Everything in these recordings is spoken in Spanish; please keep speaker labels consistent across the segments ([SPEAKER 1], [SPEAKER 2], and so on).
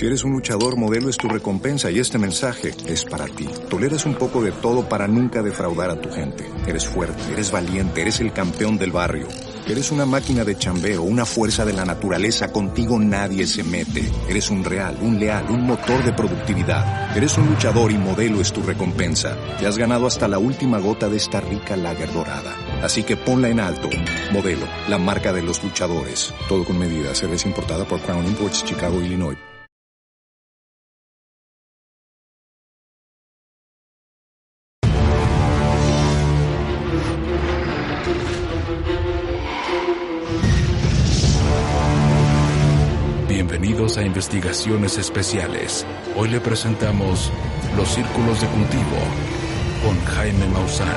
[SPEAKER 1] Si eres un luchador, Modelo es tu recompensa y este mensaje es para ti. Toleras un poco de todo para nunca defraudar a tu gente. Eres fuerte, eres valiente, eres el campeón del barrio. Eres una máquina de chambeo, una fuerza de la naturaleza. Contigo nadie se mete. Eres un real, un leal, un motor de productividad. Eres un luchador y Modelo es tu recompensa. Te has ganado hasta la última gota de esta rica lager dorada. Así que ponla en alto. Modelo, la marca de los luchadores. Todo con medida. Cerveza importada por Crown Imports, Chicago, Illinois.
[SPEAKER 2] Bienvenidos a Investigaciones Especiales. Hoy le presentamos Los Círculos de Cultivo con Jaime Maussan.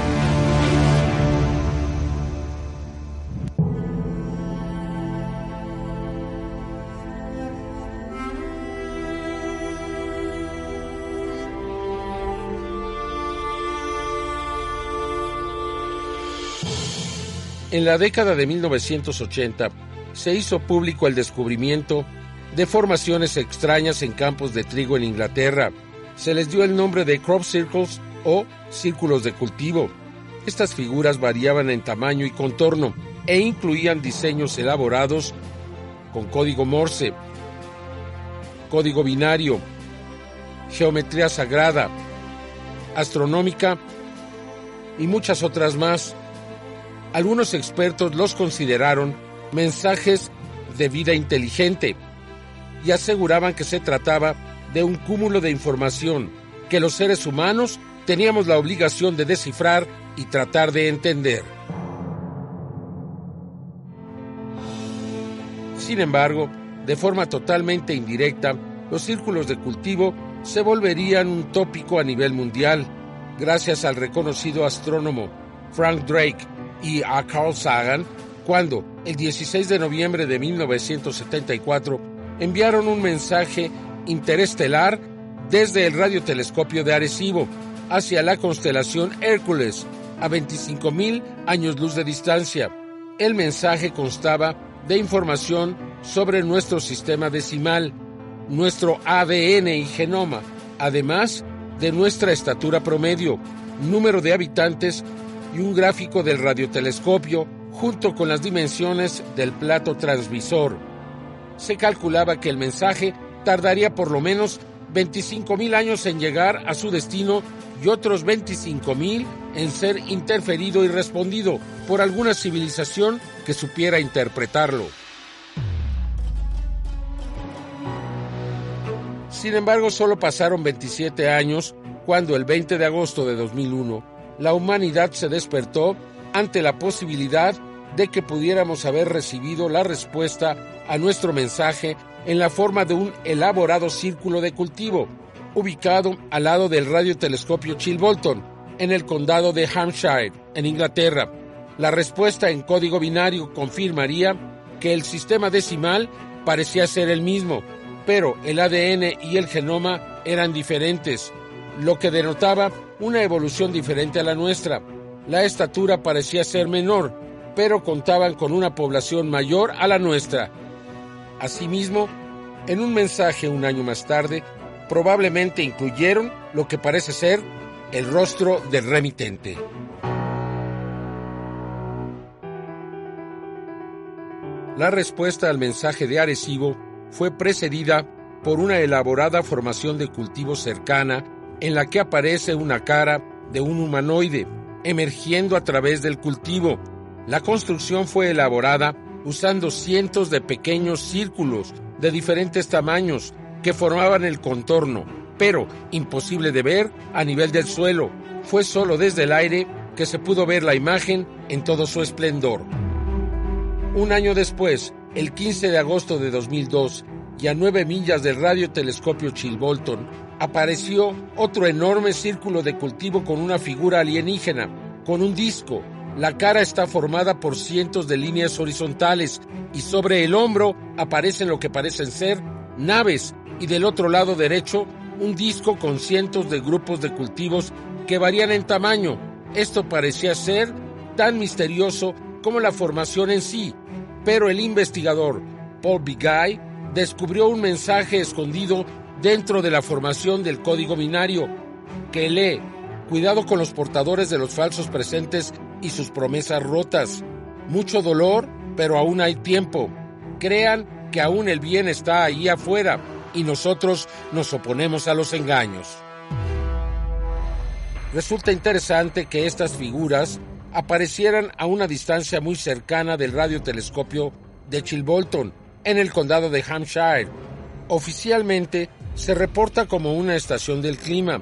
[SPEAKER 3] En la década de 1980 se hizo público el descubrimiento de formaciones extrañas en campos de trigo en Inglaterra. Se les dio el nombre de crop circles o círculos de cultivo. Estas figuras variaban en tamaño y contorno e incluían diseños elaborados con código Morse, código binario, geometría sagrada, astronómica y muchas otras más. Algunos expertos los consideraron mensajes de vida inteligente y aseguraban que se trataba de un cúmulo de información que los seres humanos teníamos la obligación de descifrar y tratar de entender. Sin embargo, de forma totalmente indirecta, los círculos de cultivo se volverían un tópico a nivel mundial, gracias al reconocido astrónomo Frank Drake y a Carl Sagan, cuando, el 16 de noviembre de 1974, enviaron un mensaje interestelar desde el radiotelescopio de Arecibo hacia la constelación Hércules, a 25,000 años luz de distancia. El mensaje constaba de información sobre nuestro sistema decimal, nuestro ADN y genoma, además de nuestra estatura promedio, número de habitantes y un gráfico del radiotelescopio junto con las dimensiones del plato transmisor. Se calculaba que el mensaje tardaría por lo menos 25,000 años en llegar a su destino y otros 25,000 en ser interferido y respondido por alguna civilización que supiera interpretarlo. Sin embargo, solo pasaron 27 años cuando el 20 de agosto de 2001 la humanidad se despertó ante la posibilidad de que pudiéramos haber recibido la respuesta a nuestro mensaje en la forma de un elaborado círculo de cultivo, ubicado al lado del radiotelescopio Chilbolton, en el condado de Hampshire, en Inglaterra. La respuesta en código binario confirmaría que el sistema decimal parecía ser el mismo, pero el ADN y el genoma eran diferentes, lo que denotaba una evolución diferente a la nuestra. La estatura parecía ser menor, pero contaban con una población mayor a la nuestra. Asimismo, en un mensaje un año más tarde, probablemente incluyeron lo que parece ser el rostro del remitente. La respuesta al mensaje de Arecibo fue precedida por una elaborada formación de cultivo cercana en la que aparece una cara de un humanoide emergiendo a través del cultivo. La construcción fue elaborada usando cientos de pequeños círculos de diferentes tamaños que formaban el contorno, pero imposible de ver a nivel del suelo. Fue solo desde el aire que se pudo ver la imagen en todo su esplendor. Un año después, el 15 de agosto de 2002, y a 9 millas del radiotelescopio Chilbolton, apareció otro enorme círculo de cultivo con una figura alienígena, con un disco. La cara está formada por cientos de líneas horizontales y sobre el hombro aparecen lo que parecen ser naves y del otro lado derecho un disco con cientos de grupos de cultivos que varían en tamaño. Esto parecía ser tan misterioso como la formación en sí, pero el investigador Paul Begay descubrió un mensaje escondido dentro de la formación del código binario, que lee: cuidado con los portadores de los falsos presentes y sus promesas rotas. Mucho dolor, pero aún hay tiempo. Crean que aún el bien está ahí afuera y nosotros nos oponemos a los engaños. Resulta interesante que estas figuras aparecieran a una distancia muy cercana del radiotelescopio de Chilbolton, en el condado de Hampshire. Oficialmente se reporta como una estación del clima,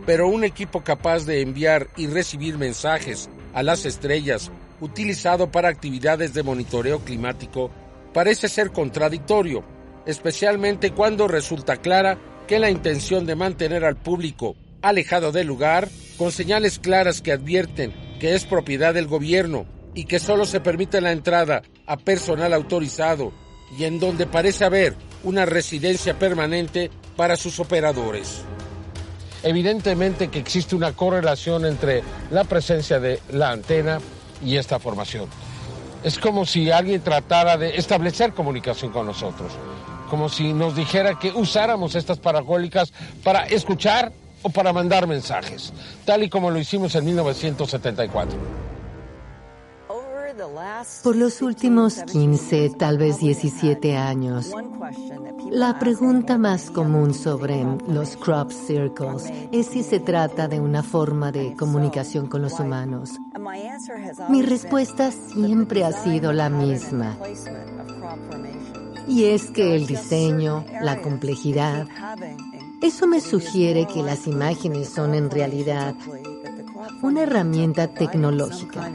[SPEAKER 3] pero un equipo capaz de enviar y recibir mensajes a las estrellas, utilizado para actividades de monitoreo climático, parece ser contradictorio, especialmente cuando resulta clara que la intención de mantener al público alejado del lugar, con señales claras que advierten que es propiedad del gobierno y que solo se permite la entrada a personal autorizado, y en donde parece haber una residencia permanente para sus operadores. Evidentemente que existe una correlación entre la presencia de la antena y esta formación. Es como si alguien tratara de establecer comunicación con nosotros, como si nos dijera que usáramos estas parabólicas para escuchar o para mandar mensajes, tal y como lo hicimos en 1974.
[SPEAKER 4] Por los últimos 15, tal vez 17 años, la pregunta más común sobre los crop circles es si se trata de una forma de comunicación con los humanos. Mi respuesta siempre ha sido la misma. Y es que el diseño, la complejidad, eso me sugiere que las imágenes son en realidad una herramienta tecnológica.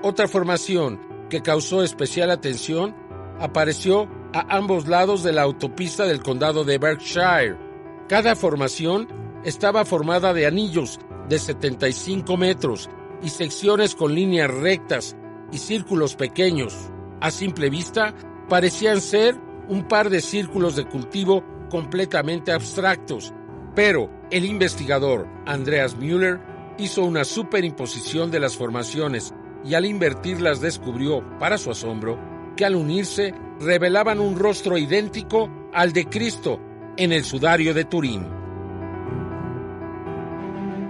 [SPEAKER 3] Otra formación que causó especial atención apareció a ambos lados de la autopista del condado de Berkshire. Cada formación estaba formada de anillos de 75 metros y secciones con líneas rectas y círculos pequeños. A simple vista, parecían ser un par de círculos de cultivo completamente abstractos, pero el investigador Andreas Müller hizo una superimposición de las formaciones y al invertirlas descubrió, para su asombro, que al unirse revelaban un rostro idéntico al de Cristo en el sudario de Turín.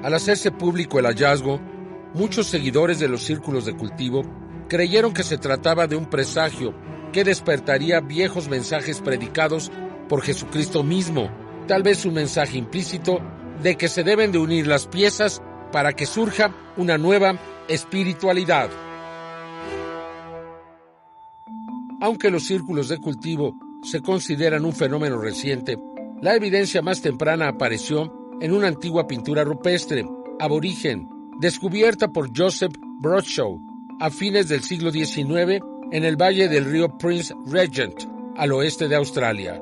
[SPEAKER 3] Al hacerse público el hallazgo, muchos seguidores de los círculos de cultivo creyeron que se trataba de un presagio que despertaría viejos mensajes predicados por Jesucristo mismo, tal vez un mensaje implícito de que se deben de unir las piezas para que surja una nueva espiritualidad. Aunque los círculos de cultivo se consideran un fenómeno reciente, la evidencia más temprana apareció en una antigua pintura rupestre, aborigen, descubierta por Joseph Bradshaw a fines del siglo XIX en el valle del río Prince Regent, al oeste de Australia.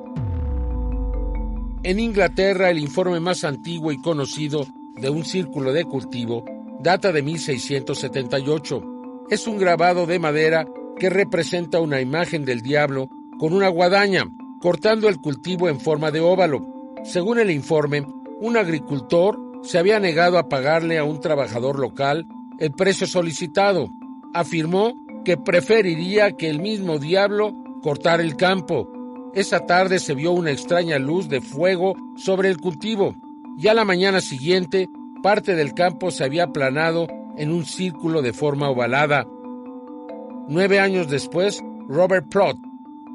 [SPEAKER 3] En Inglaterra, el informe más antiguo y conocido de un círculo de cultivo data de 1678. Es un grabado de madera que representa una imagen del diablo con una guadaña, cortando el cultivo en forma de óvalo. Según el informe, un agricultor se había negado a pagarle a un trabajador local el precio solicitado. Afirmó que preferiría que el mismo diablo cortara el campo. Esa tarde se vio una extraña luz de fuego sobre el cultivo, y a la mañana siguiente parte del campo se había aplanado en un círculo de forma ovalada. 9 años después, Robert Plot,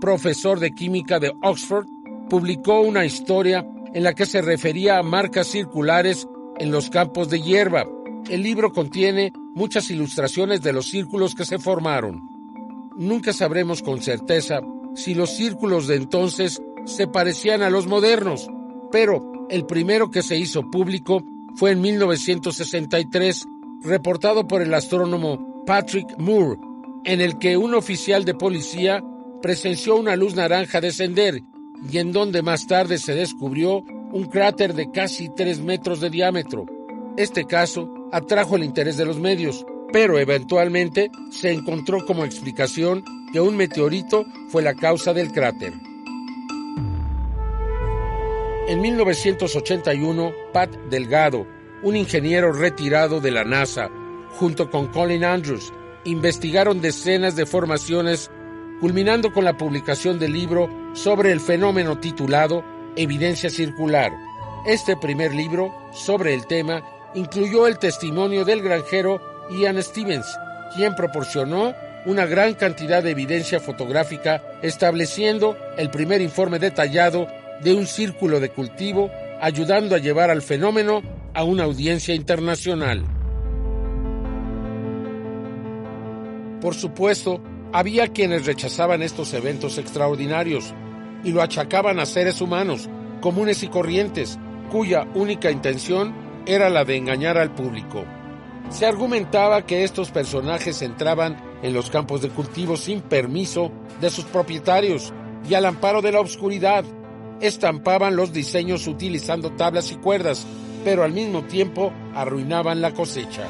[SPEAKER 3] profesor de química de Oxford, publicó una historia en la que se refería a marcas circulares en los campos de hierba. El libro contiene muchas ilustraciones de los círculos que se formaron. Nunca sabremos con certeza si los círculos de entonces se parecían a los modernos, pero el primero que se hizo público fue en 1963, reportado por el astrónomo Patrick Moore, en el que un oficial de policía presenció una luz naranja descender y en donde más tarde se descubrió un cráter de casi 3 metros de diámetro. Este caso atrajo el interés de los medios, pero eventualmente se encontró como explicación que un meteorito fue la causa del cráter. En 1981, Pat Delgado, un ingeniero retirado de la NASA, junto con Colin Andrews, investigaron decenas de formaciones, culminando con la publicación del libro sobre el fenómeno titulado Evidencia Circular. Este primer libro sobre el tema incluyó el testimonio del granjero Ian Stevens, quien proporcionó una gran cantidad de evidencia fotográfica, estableciendo el primer informe detallado de un círculo de cultivo, ayudando a llevar al fenómeno a una audiencia internacional. Por supuesto, había quienes rechazaban estos eventos extraordinarios y lo achacaban a seres humanos, comunes y corrientes, cuya única intención era la de engañar al público. Se argumentaba que estos personajes entraban en los campos de cultivo sin permiso de sus propietarios y al amparo de la oscuridad. Estampaban los diseños utilizando tablas y cuerdas, pero al mismo tiempo arruinaban la cosecha.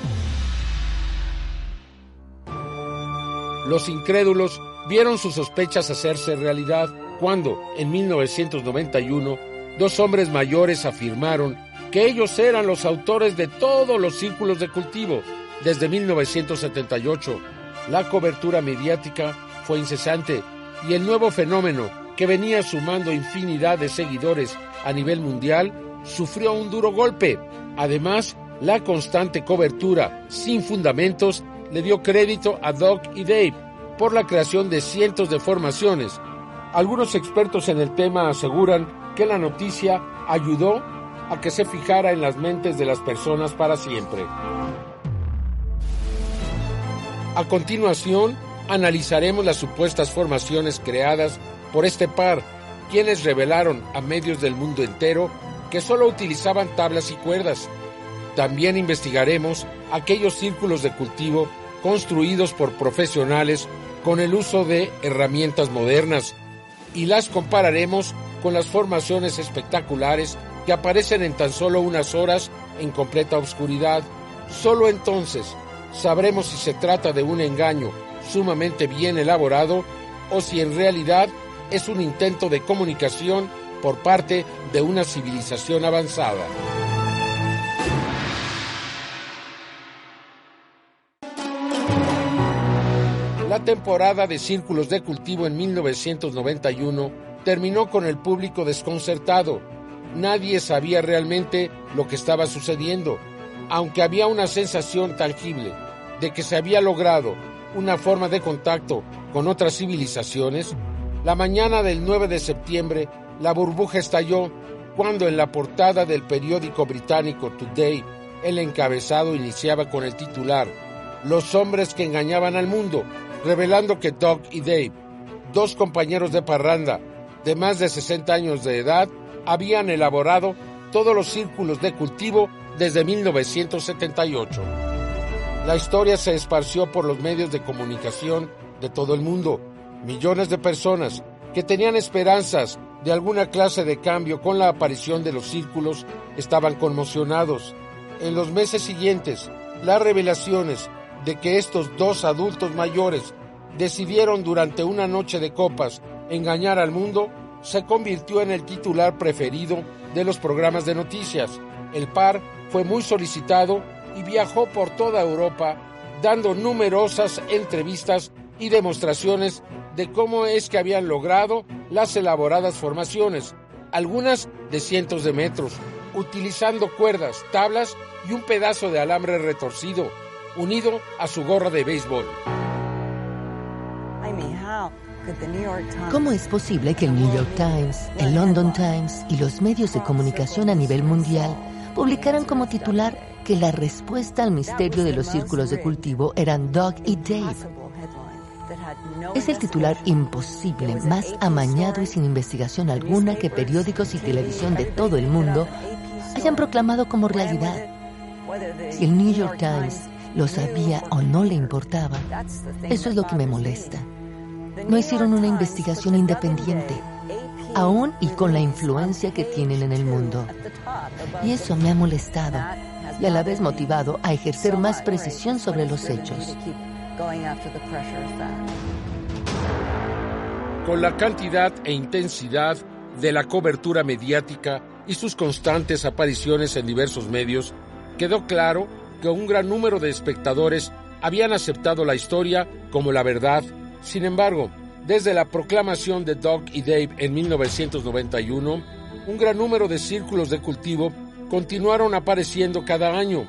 [SPEAKER 3] Los incrédulos vieron sus sospechas hacerse realidad cuando, en 1991, dos hombres mayores afirmaron que ellos eran los autores de todos los círculos de cultivo. Desde 1978, la cobertura mediática fue incesante y el nuevo fenómeno, que venía sumando infinidad de seguidores a nivel mundial, sufrió un duro golpe. Además, la constante cobertura sin fundamentos le dio crédito a Doug y Dave por la creación de cientos de formaciones. Algunos expertos en el tema aseguran que la noticia ayudó a que se fijara en las mentes de las personas para siempre. A continuación, analizaremos las supuestas formaciones creadas por este par, quienes revelaron a medios del mundo entero que solo utilizaban tablas y cuerdas. También investigaremos aquellos círculos de cultivo construidos por profesionales con el uso de herramientas modernas y las compararemos con las formaciones espectaculares que aparecen en tan solo unas horas en completa oscuridad. Solo entonces sabremos si se trata de un engaño sumamente bien elaborado o si en realidad es un intento de comunicación por parte de una civilización avanzada. La temporada de círculos de cultivo en 1991 terminó con el público desconcertado. Nadie sabía realmente lo que estaba sucediendo, aunque había una sensación tangible de que se había logrado una forma de contacto con otras civilizaciones. La mañana del 9 de septiembre, la burbuja estalló cuando en la portada del periódico británico Today, el encabezado iniciaba con el titular «Los hombres que engañaban al mundo», revelando que Doug y Dave, dos compañeros de parranda de más de 60 años de edad, habían elaborado todos los círculos de cultivo desde 1978. La historia se esparció por los medios de comunicación de todo el mundo. Millones de personas que tenían esperanzas de alguna clase de cambio con la aparición de los círculos estaban conmocionados. En los meses siguientes, las revelaciones de que estos dos adultos mayores decidieron durante una noche de copas engañar al mundo se convirtió en el titular preferido de los programas de noticias. El par fue muy solicitado y viajó por toda Europa dando numerosas entrevistas y demostraciones de cómo es que habían logrado las elaboradas formaciones, algunas de cientos de metros, utilizando cuerdas, tablas y un pedazo de alambre retorcido, unido a su gorra de béisbol.
[SPEAKER 4] ¿Cómo es posible que el New York Times, el London Times y los medios de comunicación a nivel mundial publicaran como titular que la respuesta al misterio de los círculos de cultivo eran Doug y Dave? Es el titular imposible, más amañado y sin investigación alguna que periódicos y televisión de todo el mundo hayan proclamado como realidad. Si el New York Times lo sabía o no le importaba, eso es lo que me molesta. No hicieron una investigación independiente, aún y con la influencia que tienen en el mundo. Y eso me ha molestado y a la vez motivado a ejercer más precisión sobre los hechos.
[SPEAKER 3] Con la cantidad e intensidad de la cobertura mediática y sus constantes apariciones en diversos medios, quedó claro que un gran número de espectadores habían aceptado la historia como la verdad. Sin embargo, desde la proclamación de Doug y Dave en 1991, un gran número de círculos de cultivo continuaron apareciendo cada año.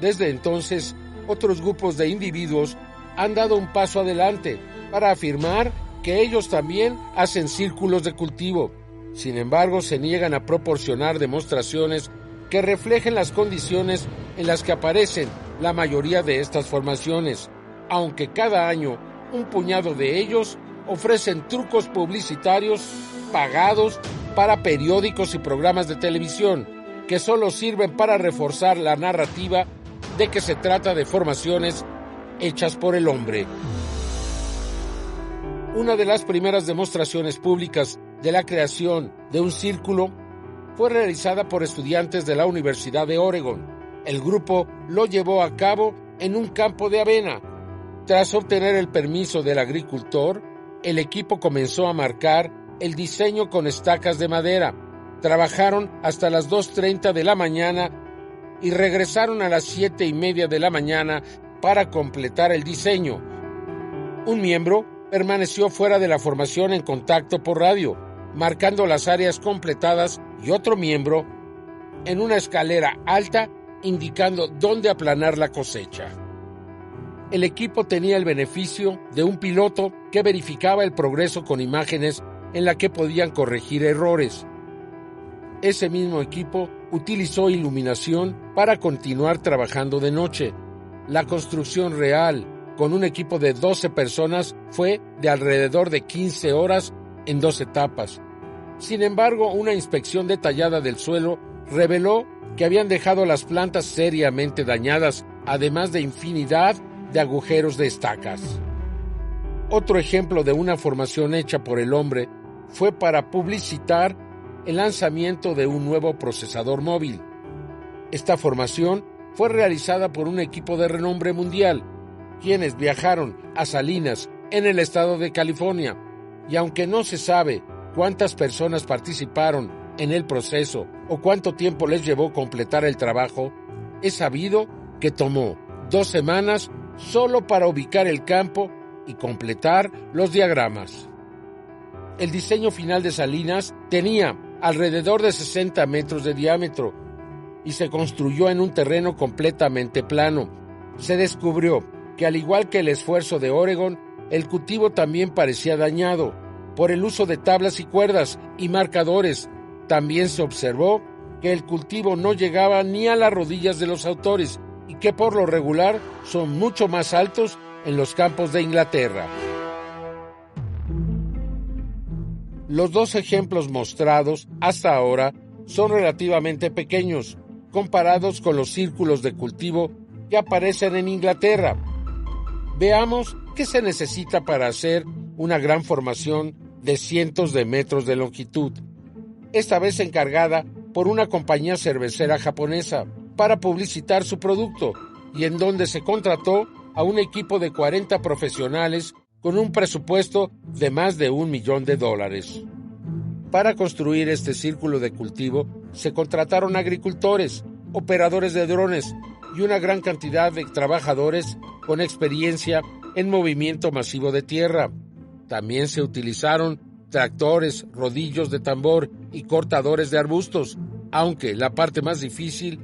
[SPEAKER 3] Desde entonces, otros grupos de individuos han dado un paso adelante para afirmar que ellos también hacen círculos de cultivo. Sin embargo, se niegan a proporcionar demostraciones que reflejen las condiciones en las que aparecen la mayoría de estas formaciones, aunque cada año un puñado de ellos ofrecen trucos publicitarios pagados para periódicos y programas de televisión que solo sirven para reforzar la narrativa de que se trata de formaciones hechas por el hombre. Una de las primeras demostraciones públicas de la creación de un círculo fue realizada por estudiantes de la Universidad de Oregon. El grupo lo llevó a cabo en un campo de avena. Tras obtener el permiso del agricultor, el equipo comenzó a marcar el diseño con estacas de madera. Trabajaron hasta las 2:30 de la mañana y regresaron a las 7:30 de la mañana para completar el diseño. Un miembro permaneció fuera de la formación en contacto por radio, marcando las áreas completadas, y otro miembro en una escalera alta indicando dónde aplanar la cosecha. El equipo tenía el beneficio de un piloto que verificaba el progreso con imágenes en la que podían corregir errores. Ese mismo equipo utilizó iluminación para continuar trabajando de noche. La construcción real, con un equipo de 12 personas, fue de alrededor de 15 horas en 2 etapas. Sin embargo, una inspección detallada del suelo reveló que habían dejado las plantas seriamente dañadas, además de infinidad de agujeros de estacas. Otro ejemplo de una formación hecha por el hombre fue para publicitar el lanzamiento de un nuevo procesador móvil. Esta formación fue realizada por un equipo de renombre mundial, quienes viajaron a Salinas, en el estado de California, y aunque no se sabe cuántas personas participaron en el proceso o cuánto tiempo les llevó completar el trabajo, es sabido que tomó 2 semanas solo para ubicar el campo y completar los diagramas. El diseño final de Salinas tenía alrededor de 60 metros de diámetro y se construyó en un terreno completamente plano. Se descubrió que, al igual que el esfuerzo de Oregon, el cultivo también parecía dañado por el uso de tablas y cuerdas y marcadores. También se observó que el cultivo no llegaba ni a las rodillas de los autores y que por lo regular son mucho más altos en los campos de Inglaterra. Los 2 ejemplos mostrados hasta ahora son relativamente pequeños, comparados con los círculos de cultivo que aparecen en Inglaterra. Veamos qué se necesita para hacer una gran formación de cientos de metros de longitud, esta vez encargada por una compañía cervecera japonesa para publicitar su producto, y en donde se contrató a un equipo de 40 profesionales con un presupuesto de más de $1 millón. Para construir este círculo de cultivo se contrataron agricultores, operadores de drones y una gran cantidad de trabajadores con experiencia en movimiento masivo de tierra. También se utilizaron tractores, rodillos de tambor y cortadores de arbustos, aunque la parte más difícil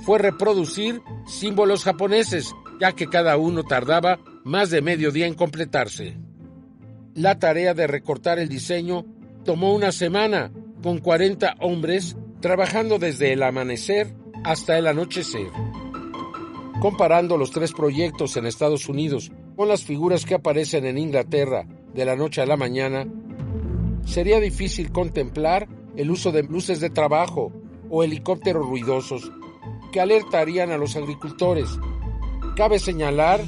[SPEAKER 3] fue reproducir símbolos japoneses, ya que cada uno tardaba más de medio día en completarse. La tarea de recortar el diseño tomó 1 semana, con 40 hombres trabajando desde el amanecer hasta el anochecer. Comparando los 3 proyectos en Estados Unidos con las figuras que aparecen en Inglaterra de la noche a la mañana, sería difícil contemplar el uso de luces de trabajo o helicópteros ruidosos que alertarían a los agricultores. Cabe señalar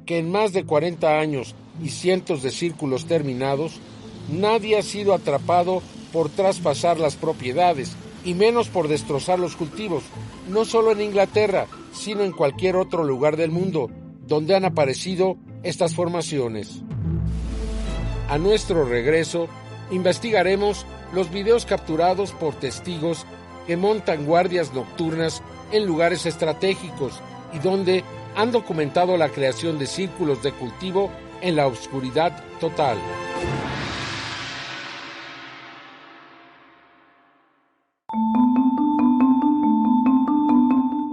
[SPEAKER 3] que en más de 40 años y cientos de círculos terminados, nadie ha sido atrapado por traspasar las propiedades y menos por destrozar los cultivos, no solo en Inglaterra, sino en cualquier otro lugar del mundo donde han aparecido estas formaciones. A nuestro regreso, investigaremos los videos capturados por testigos que montan guardias nocturnas en lugares estratégicos y donde han documentado la creación de círculos de cultivo en la oscuridad total.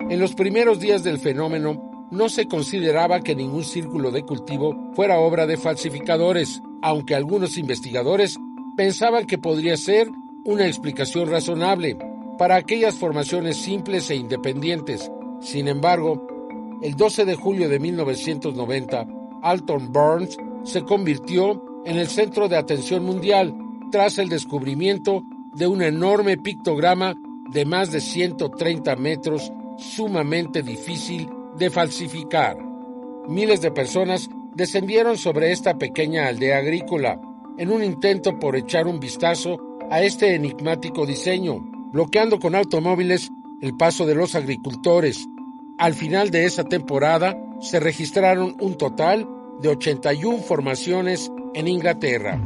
[SPEAKER 3] En los primeros días del fenómeno, no se consideraba que ningún círculo de cultivo fuera obra de falsificadores, aunque algunos investigadores pensaban que podría ser una explicación razonable para aquellas formaciones simples e independientes. Sin embargo, el 12 de julio de 1990, Alton Burns se convirtió en el centro de atención mundial tras el descubrimiento de un enorme pictograma de más de 130 metros, sumamente difícil de falsificar. Miles de personas descendieron sobre esta pequeña aldea agrícola en un intento por echar un vistazo a este enigmático diseño, bloqueando con automóviles el paso de los agricultores. Al final de esa temporada se registraron un total de 81 formaciones en Inglaterra.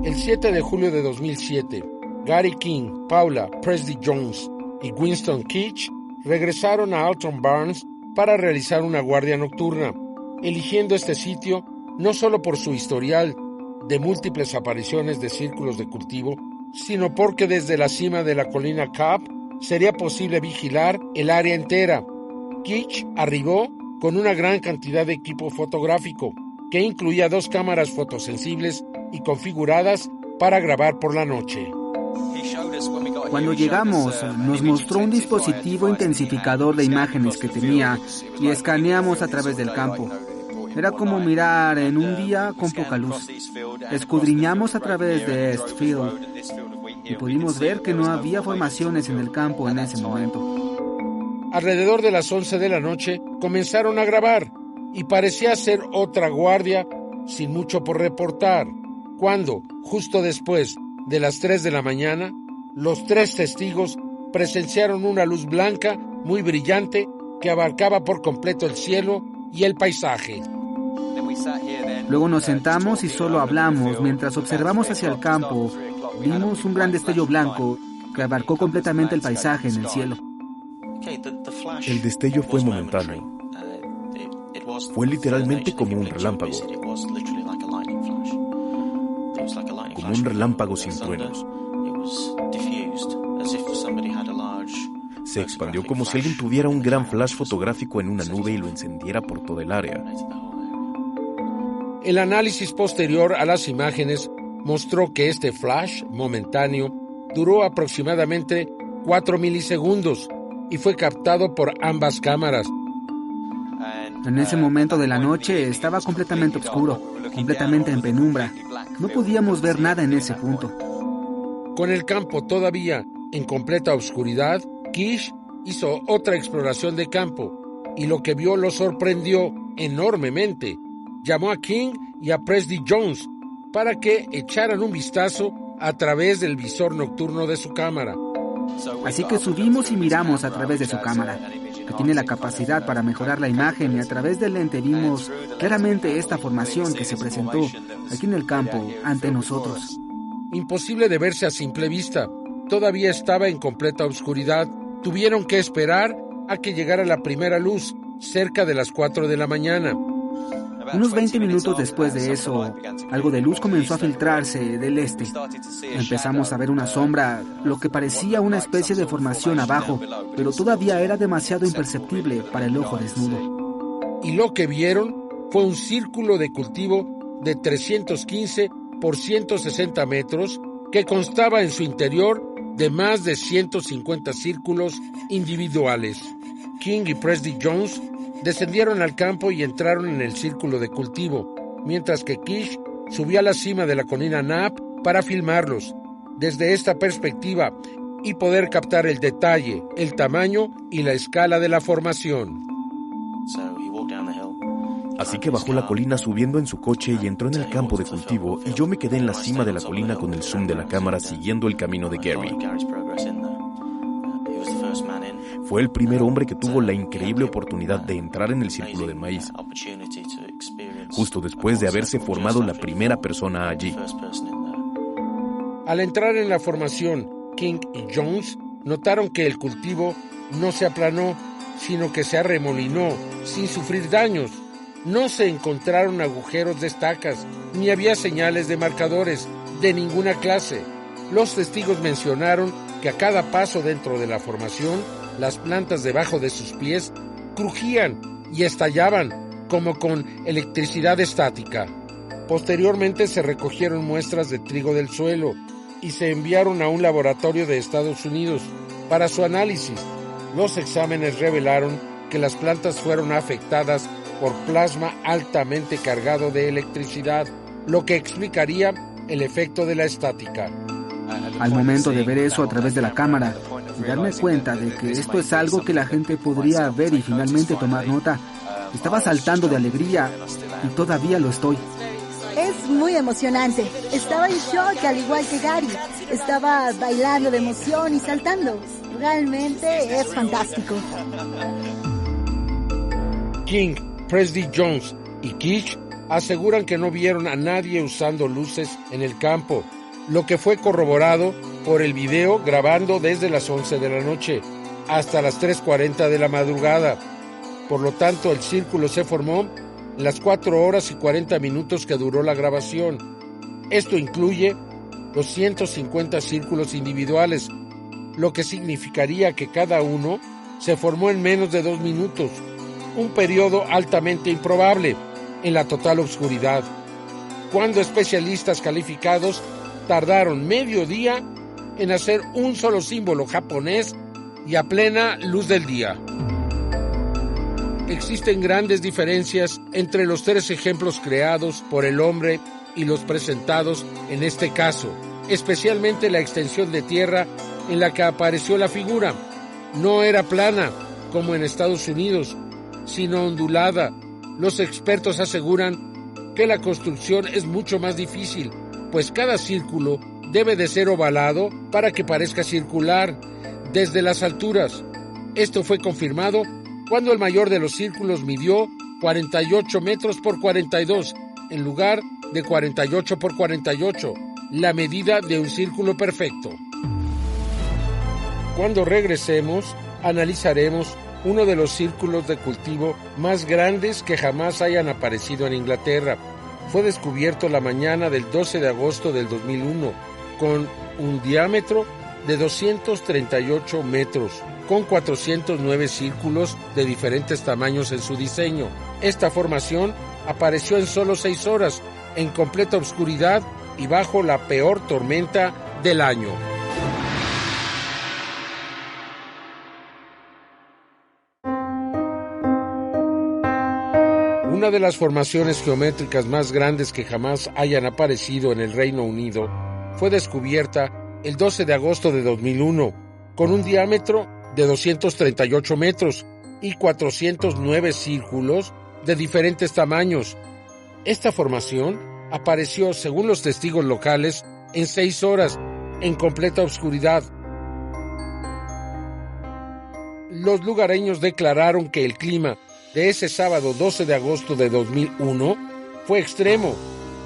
[SPEAKER 3] El 7 de julio de 2007, Gary King, Paula Presty-Jones y Winston Keach regresaron a Alton Burns para realizar una guardia nocturna, eligiendo este sitio no solo por su historial de múltiples apariciones de círculos de cultivo, sino porque desde la cima de la colina Cobb sería posible vigilar el área entera. Keach arribó con una gran cantidad de equipo fotográfico, que incluía 2 cámaras fotosensibles y configuradas para grabar por la noche.
[SPEAKER 5] Cuando llegamos, nos mostró un dispositivo intensificador de imágenes que tenía y escaneamos a través del campo. Era como mirar en un día con poca luz. Escudriñamos a través de Eastfield y pudimos ver que no había formaciones en el campo en ese momento.
[SPEAKER 3] Alrededor de las 11 de la noche comenzaron a grabar y parecía ser otra guardia sin mucho por reportar, cuando, justo después de las 3 de la mañana, los 3 testigos presenciaron una luz blanca muy brillante que abarcaba por completo el cielo y el paisaje.
[SPEAKER 5] Luego nos sentamos y solo hablamos mientras observamos hacia el campo. Vimos un gran destello blanco que abarcó completamente el paisaje en el cielo.
[SPEAKER 6] El destello fue momentáneo. Fue literalmente como un relámpago. Como un relámpago sin truenos. Se expandió como si alguien tuviera un gran flash fotográfico en una nube y lo encendiera por todo el área.
[SPEAKER 3] El análisis posterior a las imágenes mostró que este flash momentáneo duró aproximadamente 4 milisegundos y fue captado por ambas cámaras.
[SPEAKER 5] En ese momento de la noche estaba completamente oscuro, completamente en penumbra. No podíamos ver nada en ese punto.
[SPEAKER 3] Con el campo todavía en completa oscuridad, Keach hizo otra exploración de campo y lo que vio lo sorprendió enormemente. Llamó a King y a Presty-Jones para que echaran un vistazo a través del visor nocturno de su cámara.
[SPEAKER 5] Así que subimos y miramos a través de su cámara, que tiene la capacidad para mejorar la imagen, y a través del lente vimos claramente esta formación que se presentó aquí en el campo ante nosotros.
[SPEAKER 3] Imposible de verse a simple vista. Todavía estaba en completa oscuridad. Tuvieron que esperar a que llegara la primera luz, cerca de las 4 de la mañana.
[SPEAKER 5] Unos 20 minutos después de eso, algo de luz comenzó a filtrarse del este. Empezamos a ver una sombra, lo que parecía una especie de formación abajo, pero todavía era demasiado imperceptible para el ojo desnudo.
[SPEAKER 3] Y lo que vieron fue un círculo de cultivo de 315 por 160 metros que constaba en su interior de más de 150 círculos individuales. King y Presty-Jones descendieron al campo y entraron en el círculo de cultivo, mientras que Keach subió a la cima de la colina Knapp para filmarlos desde esta perspectiva y poder captar el detalle, el tamaño y la escala de la formación.
[SPEAKER 6] Así que bajó la colina subiendo en su coche y entró en el campo de cultivo, y yo me quedé en la cima de la colina con el zoom de la cámara siguiendo el camino de Gary. Fue el primer hombre que tuvo la increíble oportunidad de entrar en el círculo de maíz, justo después de haberse formado la primera persona allí.
[SPEAKER 3] Al entrar en la formación, King y Jones notaron que el cultivo no se aplanó, sino que se arremolinó sin sufrir daños. No se encontraron agujeros de estacas, ni había señales de marcadores de ninguna clase. Los testigos mencionaron que a cada paso dentro de la formación, las plantas debajo de sus pies crujían y estallaban como con electricidad estática. Posteriormente se recogieron muestras de trigo del suelo y se enviaron a un laboratorio de Estados Unidos para su análisis. Los exámenes revelaron que las plantas fueron afectadas por plasma altamente cargado de electricidad, lo que explicaría el efecto de la estática.
[SPEAKER 5] Al momento de ver eso a través de la cámara y darme cuenta de que esto es algo que la gente podría ver y finalmente tomar nota, estaba saltando de alegría y todavía lo estoy.
[SPEAKER 7] Es muy emocionante. Estaba en shock al igual que Gary. Estaba bailando de emoción y saltando. Realmente es fantástico.
[SPEAKER 3] King, Presley Jones y Keach aseguran que no vieron a nadie usando luces en el campo, lo que fue corroborado por el video grabando desde las 11 de la noche hasta las 3:40 de la madrugada. Por lo tanto, el círculo se formó en las 4 horas y 40 minutos que duró la grabación. Esto incluye los 150 círculos individuales, lo que significaría que cada uno se formó en menos de 2 minutos, un periodo altamente improbable en la total oscuridad, cuando especialistas calificados tardaron medio día en hacer un solo símbolo japonés y a plena luz del día. Existen grandes diferencias entre los 3 ejemplos creados por el hombre y los presentados en este caso, especialmente la extensión de tierra en la que apareció la figura. No era plana, como en Estados Unidos, sino ondulada. Los expertos aseguran que la construcción es mucho más difícil, pues cada círculo debe de ser ovalado para que parezca circular desde las alturas. Esto fue confirmado cuando el mayor de los círculos midió 48 metros por 42, en lugar de 48 por 48, la medida de un círculo perfecto. Cuando regresemos, analizaremos uno de los círculos de cultivo más grandes que jamás hayan aparecido en Inglaterra. Fue descubierto la mañana del 12 de agosto del 2001, con un diámetro de 238 metros, con 409 círculos de diferentes tamaños en su diseño. Esta formación apareció en solo 6 horas, en completa oscuridad y bajo la peor tormenta del año. Una de las formaciones geométricas más grandes que jamás hayan aparecido en el Reino Unido fue descubierta el 12 de agosto de 2001, con un diámetro de 238 metros y 409 círculos de diferentes tamaños. Esta formación apareció, según los testigos locales, en 6 horas, en completa oscuridad. Los lugareños declararon que el clima de ese sábado 12 de agosto de 2001 fue extremo,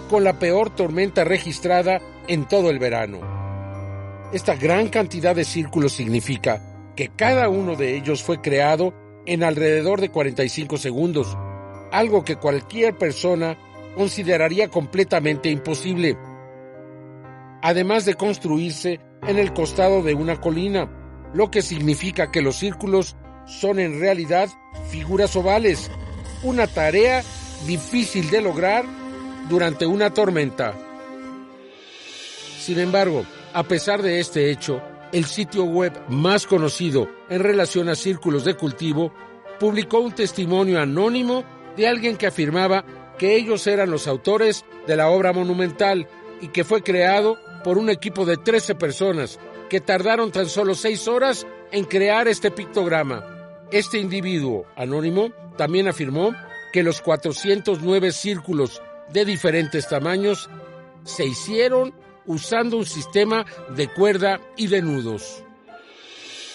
[SPEAKER 3] con la peor tormenta registrada en todo el verano. Esta gran cantidad de círculos significa que cada uno de ellos fue creado en alrededor de 45 segundos, algo que cualquier persona consideraría completamente imposible. Además de construirse en el costado de una colina, lo que significa que los círculos son en realidad figuras ovales, una tarea difícil de lograr durante una tormenta. Sin embargo, a pesar de este hecho, el sitio web más conocido en relación a círculos de cultivo publicó un testimonio anónimo de alguien que afirmaba que ellos eran los autores de la obra monumental y que fue creado por un equipo de 13 personas que tardaron tan solo 6 horas en crear este pictograma. Este individuo anónimo también afirmó que los 409 círculos de diferentes tamaños se hicieron usando un sistema de cuerda y de nudos.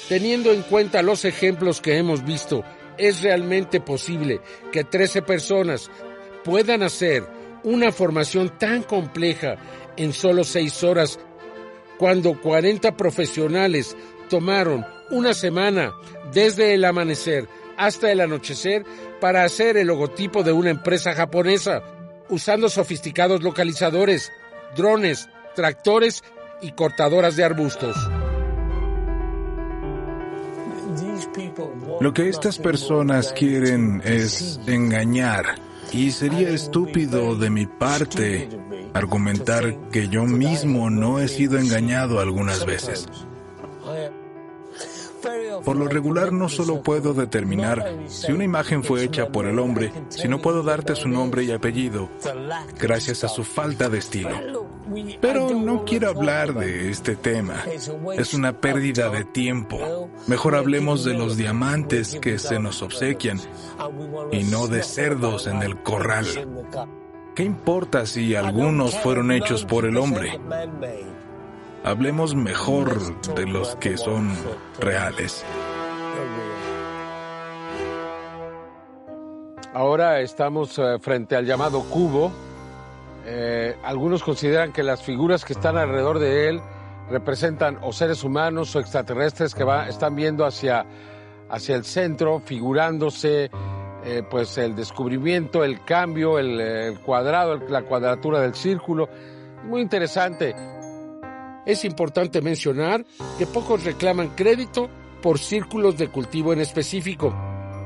[SPEAKER 3] Teniendo en cuenta los ejemplos que hemos visto, ¿es realmente posible que 13 personas puedan hacer una formación tan compleja en solo 6 horas, cuando 40 profesionales tomaron una semana desde el amanecer hasta el anochecer para hacer el logotipo de una empresa japonesa, usando sofisticados localizadores, drones, tractores y cortadoras de arbustos.
[SPEAKER 2] Lo que estas personas quieren es engañar, y sería estúpido de mi parte argumentar que yo mismo no he sido engañado algunas veces. Por lo regular no solo puedo determinar si una imagen fue hecha por el hombre, sino puedo darte su nombre y apellido, gracias a su falta de estilo. Pero no quiero hablar de este tema. Es una pérdida de tiempo. Mejor hablemos de los diamantes que se nos obsequian y no de cerdos en el corral. ¿Qué importa si algunos fueron hechos por el hombre? Hablemos mejor de los que son reales.
[SPEAKER 3] Ahora estamos frente al llamado cubo. Algunos consideran que las figuras que están alrededor de él representan o seres humanos o extraterrestres que están viendo hacia el centro, figurándose pues el descubrimiento, el cambio, el cuadrado, la cuadratura del círculo. Muy interesante. Es importante mencionar que pocos reclaman crédito por círculos de cultivo en específico,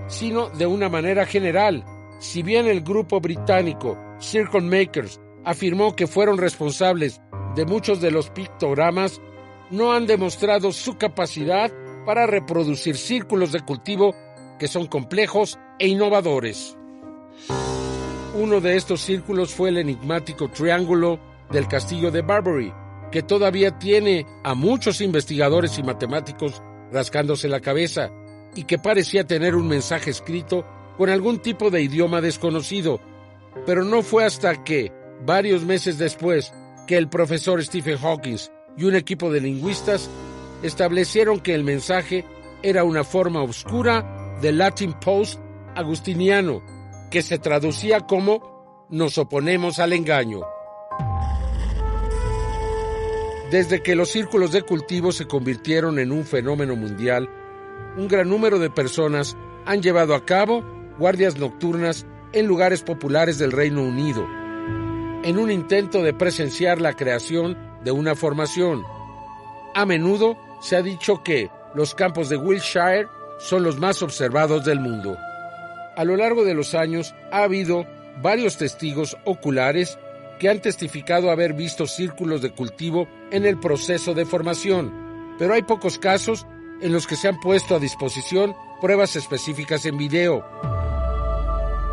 [SPEAKER 3] sino de una manera general. Si bien el grupo británico Circle Makers afirmó que fueron responsables de muchos de los pictogramas, no han demostrado su capacidad para reproducir círculos de cultivo que son complejos e innovadores. Uno de estos círculos fue el enigmático triángulo del castillo de Barbury, que todavía tiene a muchos investigadores y matemáticos rascándose la cabeza, y que parecía tener un mensaje escrito con algún tipo de idioma desconocido. Pero no fue hasta que, varios meses después, que el profesor Stephen Hawking y un equipo de lingüistas establecieron que el mensaje era una forma oscura del Latin Post agustiniano, que se traducía como «nos oponemos al engaño». Desde que los círculos de cultivo se convirtieron en un fenómeno mundial, un gran número de personas han llevado a cabo guardias nocturnas en lugares populares del Reino Unido, en un intento de presenciar la creación de una formación. A menudo se ha dicho que los campos de Wiltshire son los más observados del mundo. A lo largo de los años ha habido varios testigos oculares que han testificado haber visto círculos de cultivo en el proceso de formación, pero hay pocos casos en los que se han puesto a disposición pruebas específicas en video.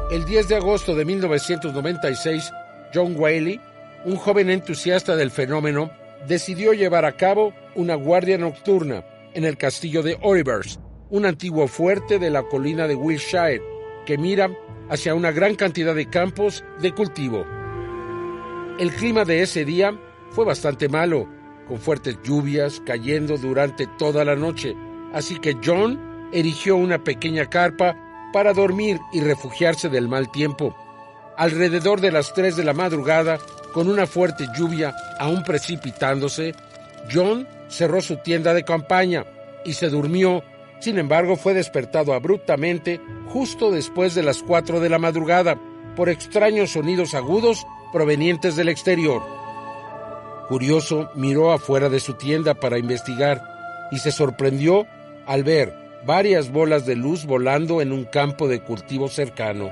[SPEAKER 3] El 10 de agosto de 1996, John Whaley, un joven entusiasta del fenómeno, decidió llevar a cabo una guardia nocturna en el castillo de Orivers, un antiguo fuerte de la colina de Wiltshire, que mira hacia una gran cantidad de campos de cultivo. El clima de ese día fue bastante malo, con fuertes lluvias cayendo durante toda la noche, así que John erigió una pequeña carpa para dormir y refugiarse del mal tiempo. Alrededor de las 3 de la madrugada, con una fuerte lluvia aún precipitándose, John cerró su tienda de campaña y se durmió. Sin embargo, fue despertado abruptamente justo después de las 4 de la madrugada por extraños sonidos agudos provenientes del exterior. Curioso, miró afuera de su tienda para investigar y se sorprendió al ver varias bolas de luz volando en un campo de cultivo cercano.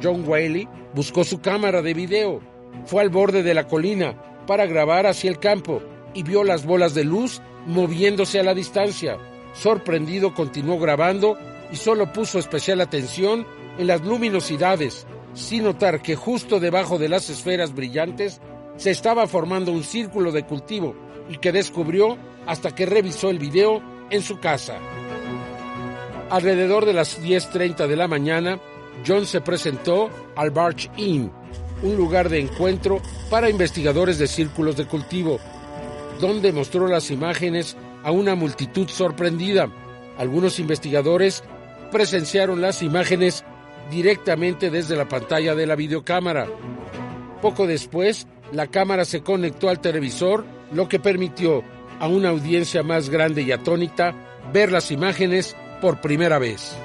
[SPEAKER 3] John Whaley buscó su cámara de video, fue al borde de la colina para grabar hacia el campo y vio las bolas de luz moviéndose a la distancia. Sorprendido, continuó grabando y solo puso especial atención en las luminosidades, sin notar que justo debajo de las esferas brillantes se estaba formando un círculo de cultivo y que descubrió hasta que revisó el video en su casa. Alrededor de las 10:30 de la mañana, John se presentó al Barge Inn, un lugar de encuentro para investigadores de círculos de cultivo, donde mostró las imágenes a una multitud sorprendida. Algunos investigadores presenciaron las imágenes directamente desde la pantalla de la videocámara. Poco después, la cámara se conectó al televisor, lo que permitió a una audiencia más grande y atónita ver las imágenes por primera vez.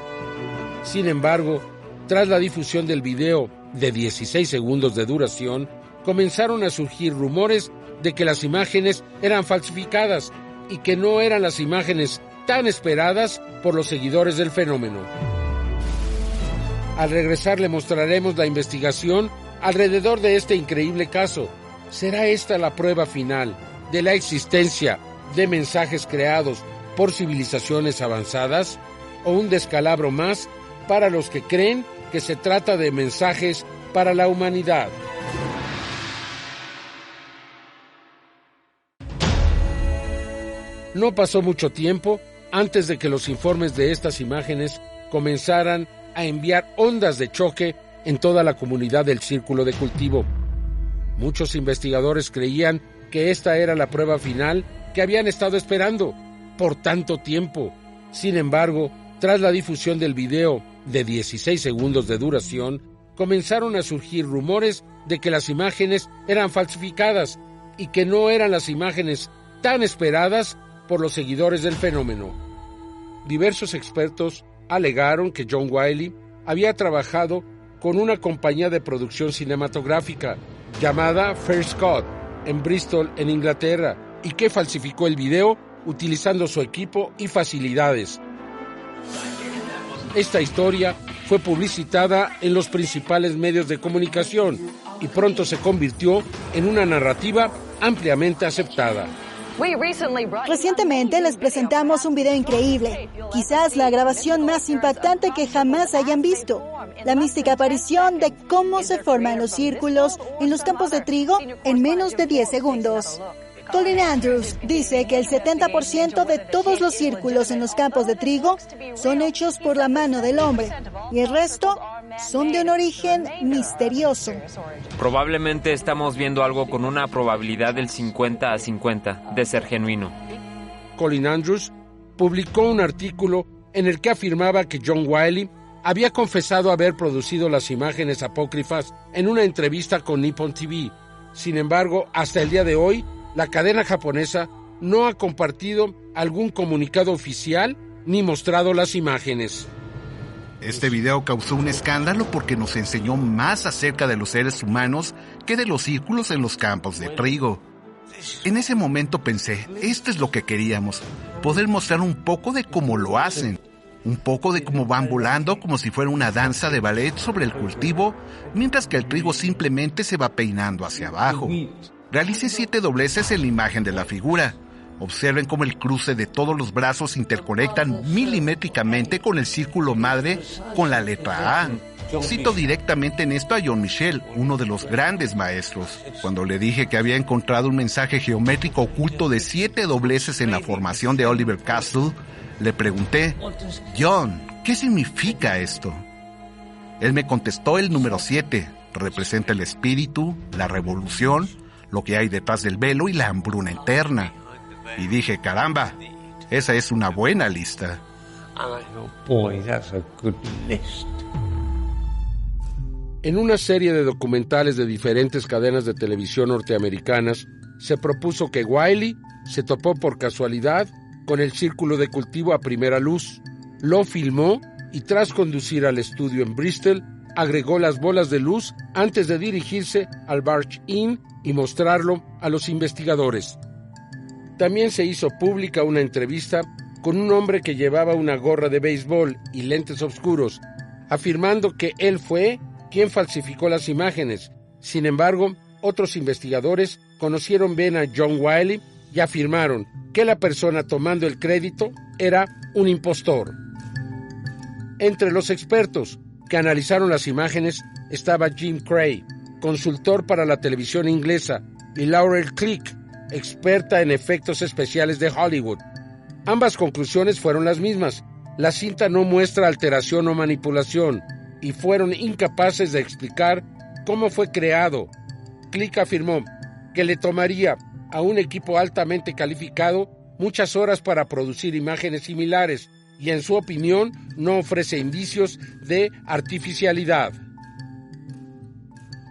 [SPEAKER 3] Sin embargo, tras la difusión del video de 16 segundos de duración, comenzaron a surgir rumores de que las imágenes eran falsificadas y que no eran las imágenes tan esperadas por los seguidores del fenómeno. Al regresar le mostraremos la investigación alrededor de este increíble caso. ¿Será esta la prueba final de la existencia de mensajes creados por civilizaciones avanzadas o un descalabro más para los que creen que se trata de mensajes para la humanidad? No pasó mucho tiempo antes de que los informes de estas imágenes comenzaran a enviar ondas de choque en toda la comunidad del círculo de cultivo. Muchos investigadores creían que esta era la prueba final que habían estado esperando por tanto tiempo. Sin embargo, tras la difusión del video de 16 segundos de duración, comenzaron a surgir rumores de que las imágenes eran falsificadas y que no eran las imágenes tan esperadas por los seguidores del fenómeno. Diversos expertos alegaron que John Wiley había trabajado con una compañía de producción cinematográfica llamada First Cut en Bristol, en Inglaterra, y que falsificó el video utilizando su equipo y facilidades. Esta historia fue publicitada en los principales medios de comunicación y pronto se convirtió en una narrativa ampliamente aceptada.
[SPEAKER 7] Recientemente les presentamos un video increíble, quizás la grabación más impactante que jamás hayan visto. La mística aparición de cómo se forman los círculos en los campos de trigo en menos de 10 segundos. Colin Andrews dice que el 70% de todos los círculos en los campos de trigo son hechos por la mano del hombre y el resto son de un origen misterioso.
[SPEAKER 8] Probablemente estamos viendo algo con una probabilidad del 50-50 de ser genuino.
[SPEAKER 3] Colin Andrews publicó un artículo en el que afirmaba que John Wiley había confesado haber producido las imágenes apócrifas en una entrevista con Nippon TV. Sin embargo, hasta el día de hoy, la cadena japonesa no ha compartido algún comunicado oficial ni mostrado las imágenes.
[SPEAKER 9] Este video causó un escándalo porque nos enseñó más acerca de los seres humanos que de los círculos en los campos de trigo. En ese momento pensé, esto es lo que queríamos, poder mostrar un poco de cómo lo hacen, un poco de cómo van volando como si fuera una danza de ballet sobre el cultivo, mientras que el trigo simplemente se va peinando hacia abajo. Realicé 7 dobleces en la imagen de la figura. Observen cómo el cruce de todos los brazos se interconectan milimétricamente con el círculo madre con la letra A. Cito directamente en esto a John Michell, uno de los grandes maestros. Cuando le dije que había encontrado un mensaje geométrico oculto de 7 dobleces en la formación de Oliver Castle, le pregunté, John, ¿qué significa esto? Él me contestó el número 7, representa el espíritu, la revolución, lo que hay detrás del velo y la hambruna interna. Y dije, caramba, esa es una buena lista.
[SPEAKER 3] En una serie de documentales de diferentes cadenas de televisión norteamericanas, se propuso que Wiley se topó por casualidad con el círculo de cultivo a primera luz. Lo filmó y tras conducir al estudio en Bristol, agregó las bolas de luz antes de dirigirse al Barge Inn y mostrarlo a los investigadores. También se hizo pública una entrevista con un hombre que llevaba una gorra de béisbol y lentes oscuros, afirmando que él fue quien falsificó las imágenes. Sin embargo, otros investigadores conocieron bien a John Wiley y afirmaron que la persona tomando el crédito era un impostor. Entre los expertos que analizaron las imágenes estaba Jim Cray, consultor para la televisión inglesa, y Laurel Click, experta en efectos especiales de Hollywood. Ambas conclusiones fueron las mismas. La cinta no muestra alteración o manipulación y fueron incapaces de explicar cómo fue creado. Click afirmó que le tomaría a un equipo altamente calificado muchas horas para producir imágenes similares y en su opinión no ofrece indicios de artificialidad.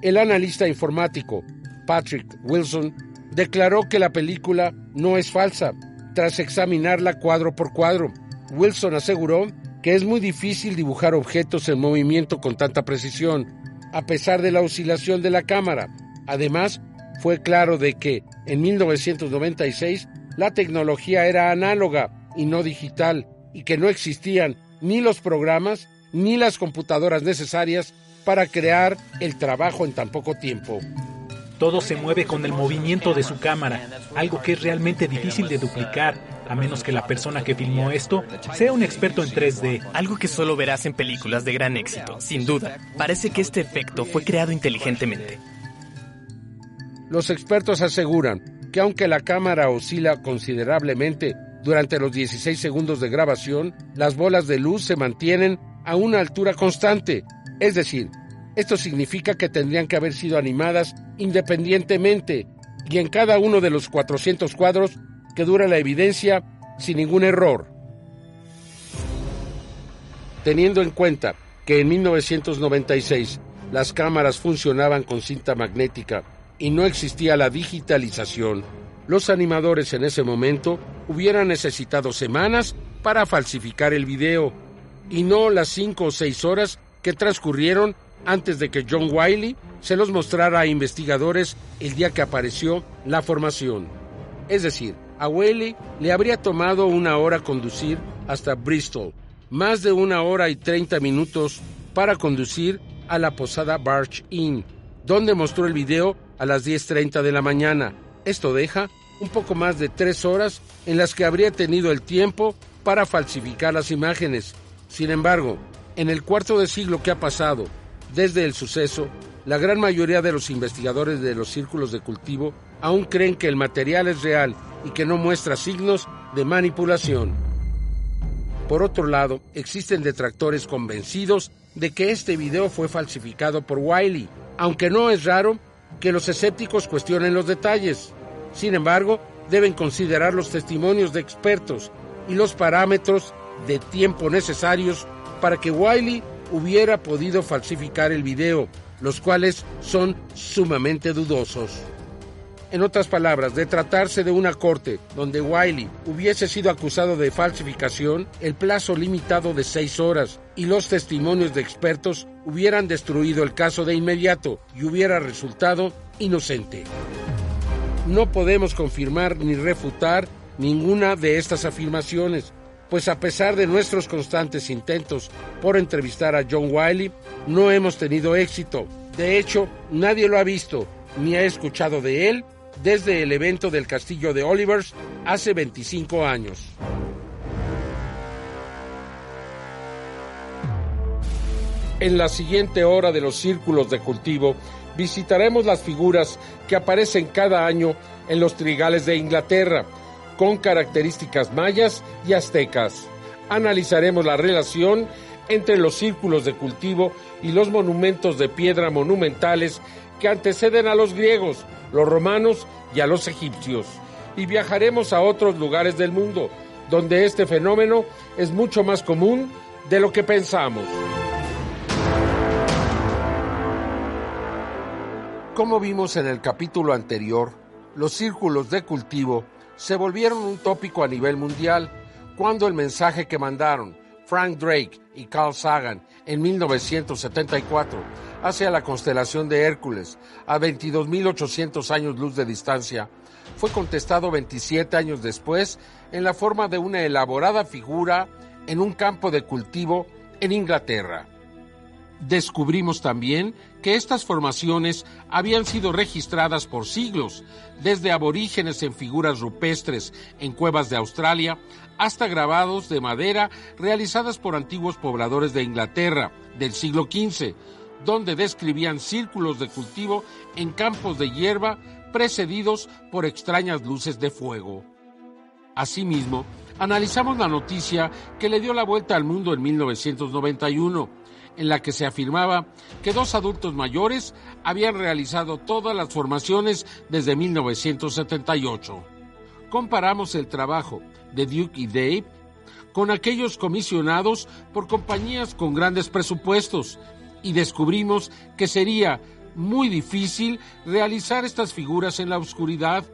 [SPEAKER 3] El analista informático Patrick Wilson declaró que la película no es falsa. Tras examinarla cuadro por cuadro, Wilson aseguró que es muy difícil dibujar objetos en movimiento con tanta precisión, a pesar de la oscilación de la cámara. Además, fue claro de que en 1996 la tecnología era análoga y no digital, y que no existían ni los programas ni las computadoras necesarias para crear el trabajo en tan poco tiempo.
[SPEAKER 10] Todo se mueve con el movimiento de su cámara, algo que es realmente difícil de duplicar, a menos que la persona que filmó esto sea un experto en 3D.
[SPEAKER 11] Algo que solo verás en películas de gran éxito, sin duda. Parece que este efecto fue creado inteligentemente.
[SPEAKER 3] Los expertos aseguran que aunque la cámara oscila considerablemente durante los 16 segundos de grabación, las bolas de luz se mantienen a una altura constante. Es decir, esto significa que tendrían que haber sido animadas independientemente y en cada uno de los 400 cuadros que dura la evidencia sin ningún error. Teniendo en cuenta que en 1996 las cámaras funcionaban con cinta magnética y no existía la digitalización, los animadores en ese momento hubieran necesitado semanas para falsificar el video y no las 5 o 6 horas que transcurrieron antes de que John Wiley se los mostrara a investigadores el día que apareció la formación. Es decir, a Wiley le habría tomado 1 hora conducir hasta Bristol, más de 1 hora y 30 minutos para conducir a la posada Barge Inn, donde mostró el video a las 10:30 de la mañana. Esto deja un poco más de 3 horas en las que habría tenido el tiempo para falsificar las imágenes. Sin embargo, en el cuarto de siglo que ha pasado desde el suceso, la gran mayoría de los investigadores de los círculos de cultivo aún creen que el material es real y que no muestra signos de manipulación. Por otro lado, existen detractores convencidos de que este video fue falsificado por Wiley, aunque no es raro que los escépticos cuestionen los detalles. Sin embargo, deben considerar los testimonios de expertos y los parámetros de tiempo necesarios para que Wiley hubiera podido falsificar el video, los cuales son sumamente dudosos. En otras palabras, de tratarse de una corte donde Wiley hubiese sido acusado de falsificación, el plazo limitado de 6 horas y los testimonios de expertos hubieran destruido el caso de inmediato y hubiera resultado inocente. No podemos confirmar ni refutar ninguna de estas afirmaciones, pues a pesar de nuestros constantes intentos por entrevistar a John Wiley, no hemos tenido éxito. De hecho, nadie lo ha visto ni ha escuchado de él desde el evento del castillo de Olivers hace 25 años. En la siguiente hora de los círculos de cultivo, visitaremos las figuras que aparecen cada año en los trigales de Inglaterra, con características mayas y aztecas. Analizaremos la relación entre los círculos de cultivo y los monumentos de piedra monumentales que anteceden a los griegos, los romanos y a los egipcios. Y viajaremos a otros lugares del mundo, donde este fenómeno es mucho más común de lo que pensamos. Como vimos en el capítulo anterior, los círculos de cultivo se volvieron un tópico a nivel mundial cuando el mensaje que mandaron Frank Drake y Carl Sagan en 1974 hacia la constelación de Hércules a 22.800 años luz de distancia fue contestado 27 años después en la forma de una elaborada figura en un campo de cultivo en Inglaterra. Descubrimos también que estas formaciones habían sido registradas por siglos, desde aborígenes en figuras rupestres en cuevas de Australia hasta grabados de madera realizadas por antiguos pobladores de Inglaterra del siglo XV, donde describían círculos de cultivo en campos de hierba precedidos por extrañas luces de fuego. Asimismo, analizamos la noticia que le dio la vuelta al mundo en 1991, en la que se afirmaba que 2 adultos mayores habían realizado todas las formaciones desde 1978. Comparamos el trabajo de Duke y Dave con aquellos comisionados por compañías con grandes presupuestos y descubrimos que sería muy difícil realizar estas figuras en la oscuridad,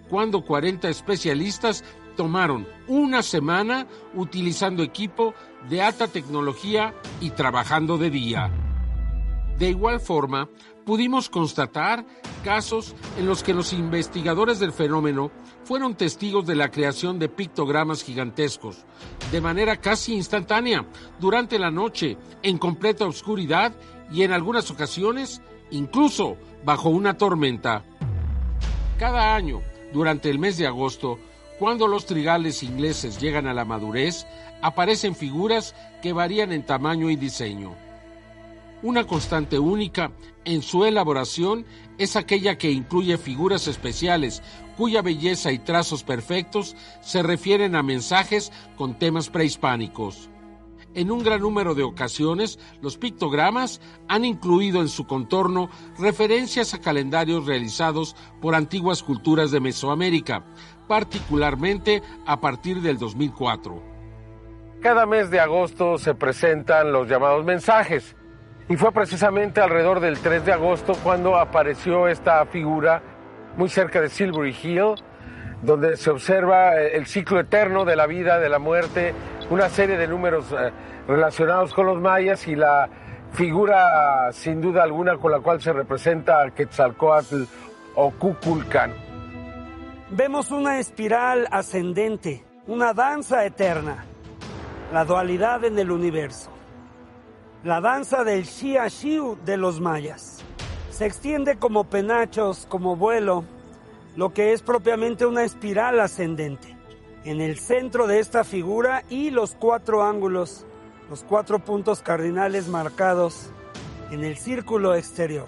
[SPEAKER 3] cuando 40 especialistas tomaron una semana utilizando equipo de alta tecnología y trabajando de día. De igual forma, pudimos constatar casos en los que los investigadores del fenómeno fueron testigos de la creación de pictogramas gigantescos, de manera casi instantánea, durante la noche, en completa oscuridad y en algunas ocasiones, incluso bajo una tormenta. Cada año, durante el mes de agosto, cuando los trigales ingleses llegan a la madurez, aparecen figuras que varían en tamaño y diseño. Una constante única en su elaboración es aquella que incluye figuras especiales cuya belleza y trazos perfectos se refieren a mensajes con temas prehispánicos. En un gran número de ocasiones, los pictogramas han incluido en su contorno referencias a calendarios realizados por antiguas culturas de Mesoamérica, particularmente a partir del 2004.
[SPEAKER 12] Cada mes de agosto se presentan los llamados mensajes, y fue precisamente alrededor del 3 de agosto cuando apareció esta figura muy cerca de Silbury Hill, donde se observa el ciclo eterno de la vida, de la muerte, una serie de números relacionados con los mayas y la figura sin duda alguna con la cual se representa a Quetzalcóatl o Kukulcán.
[SPEAKER 13] Vemos una espiral ascendente, una danza eterna, la dualidad en el universo. La danza del Xiaxiu de los mayas. Se extiende como penachos, como vuelo, lo que es propiamente una espiral ascendente. En el centro de esta figura y los 4 ángulos, los 4 puntos cardinales marcados en el círculo exterior.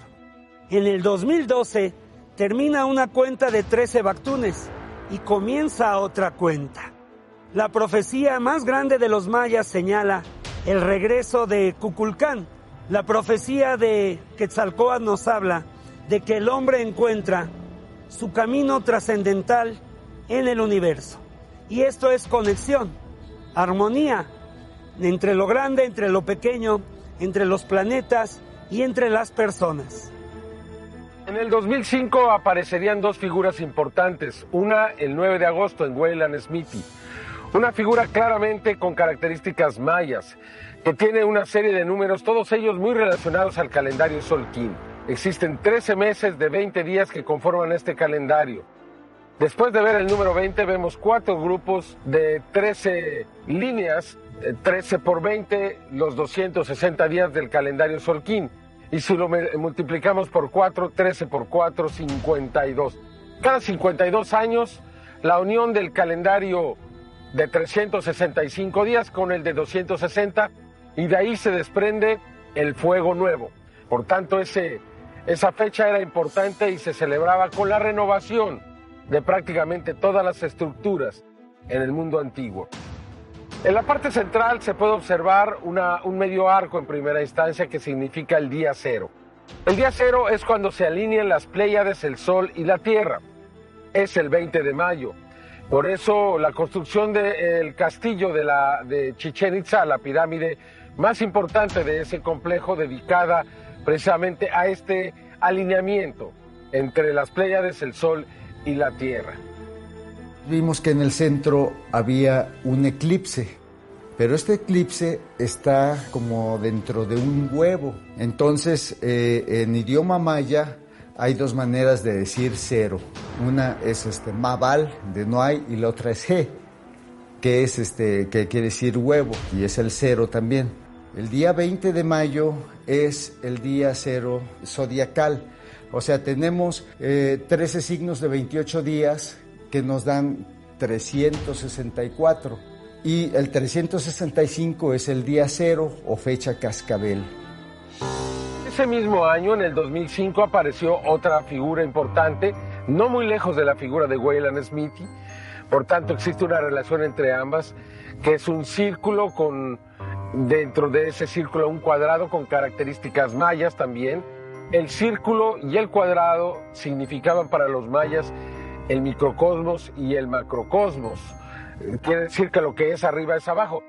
[SPEAKER 13] En el 2012 termina una cuenta de 13 bactunes y comienza otra cuenta. La profecía más grande de los mayas señala el regreso de Kukulcán. La profecía de Quetzalcóatl nos habla de que el hombre encuentra su camino trascendental en el universo. Y esto es conexión, armonía entre lo grande, entre lo pequeño, entre los planetas y entre las personas.
[SPEAKER 12] En el 2005 aparecerían 2 figuras importantes. Una el 9 de agosto en Wayland Smithy. Una figura claramente con características mayas, que tiene una serie de números, todos ellos muy relacionados al calendario Xolquín. Existen 13 meses de 20 días que conforman este calendario. Después de ver el número 20, vemos 4 grupos de 13 líneas, 13 por 20, los 260 días del calendario Xolquín. Y si lo multiplicamos por 4, 13 por 4, 52. Cada 52 años, la unión del calendario de 365 días con el de 260, y de ahí se desprende el fuego nuevo. Por tanto, esa fecha era importante y se celebraba con la renovación de prácticamente todas las estructuras en el mundo antiguo. En la parte central se puede observar un medio arco en primera instancia que significa el día cero. El día cero es cuando se alinean las Pléyades, el Sol y la Tierra. Es el 20 de mayo. Por eso la construcción del castillo de Chichén Itzá, la pirámide más importante de ese complejo, dedicada precisamente a este alineamiento entre las Pléyades, el Sol y la Tierra.
[SPEAKER 14] Vimos que en el centro había un eclipse, pero este eclipse está como dentro de un huevo. Entonces, en idioma maya hay 2 maneras de decir cero. Una es Mabal, de no hay, y la otra es He, que es que quiere decir huevo, y es el cero también. El día 20 de mayo es el día cero zodiacal. O sea, tenemos 13 signos de 28 días que nos dan 364. Y el 365 es el día cero o fecha cascabel.
[SPEAKER 12] Ese mismo año, en el 2005, apareció otra figura importante, no muy lejos de la figura de Wayland Smithy. Por tanto, existe una relación entre ambas, que es un círculo con, dentro de ese círculo, un cuadrado con características mayas también. El círculo y el cuadrado significaban para los mayas el microcosmos y el macrocosmos. Quiere decir que lo que es arriba es abajo.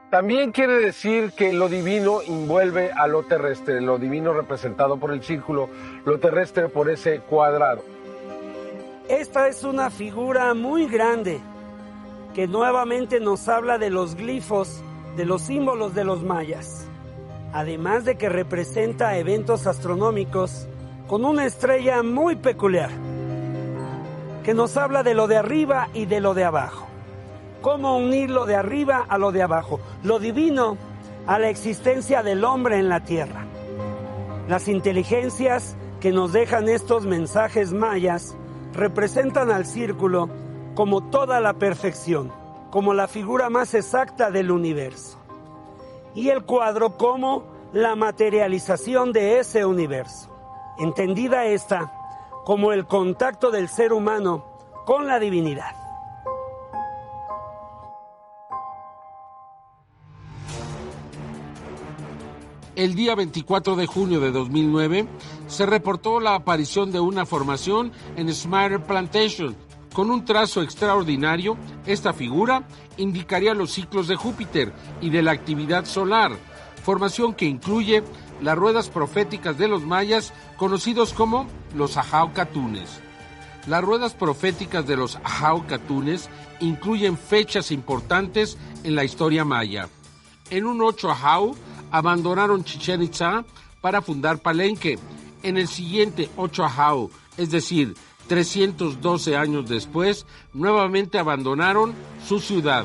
[SPEAKER 12] También quiere decir que lo divino envuelve a lo terrestre, lo divino representado por el círculo, lo terrestre por ese cuadrado.
[SPEAKER 13] Esta es una figura muy grande que nuevamente nos habla de los glifos, de los símbolos de los mayas. Además de que representa eventos astronómicos con una estrella muy peculiar, que nos habla de lo de arriba y de lo de abajo. Cómo unir lo de arriba a lo de abajo, lo divino a la existencia del hombre en la tierra. Las inteligencias que nos dejan estos mensajes mayas representan al círculo como toda la perfección, como la figura más exacta del universo. Y el cuadro como la materialización de ese universo. Entendida esta como el contacto del ser humano con la divinidad.
[SPEAKER 3] El día 24 de junio de 2009 se reportó la aparición de una formación en Smyre Plantation. Con un trazo extraordinario, esta figura indicaría los ciclos de Júpiter y de la actividad solar, formación que incluye las ruedas proféticas de los mayas, conocidos como los Ajao-Catunes. Las ruedas proféticas de los Ajao-Catunes incluyen fechas importantes en la historia maya. En un 8 Ajao, abandonaron Chichén Itzá para fundar Palenque. En el siguiente 8 Ajao, es decir, 312 años después, nuevamente abandonaron su ciudad.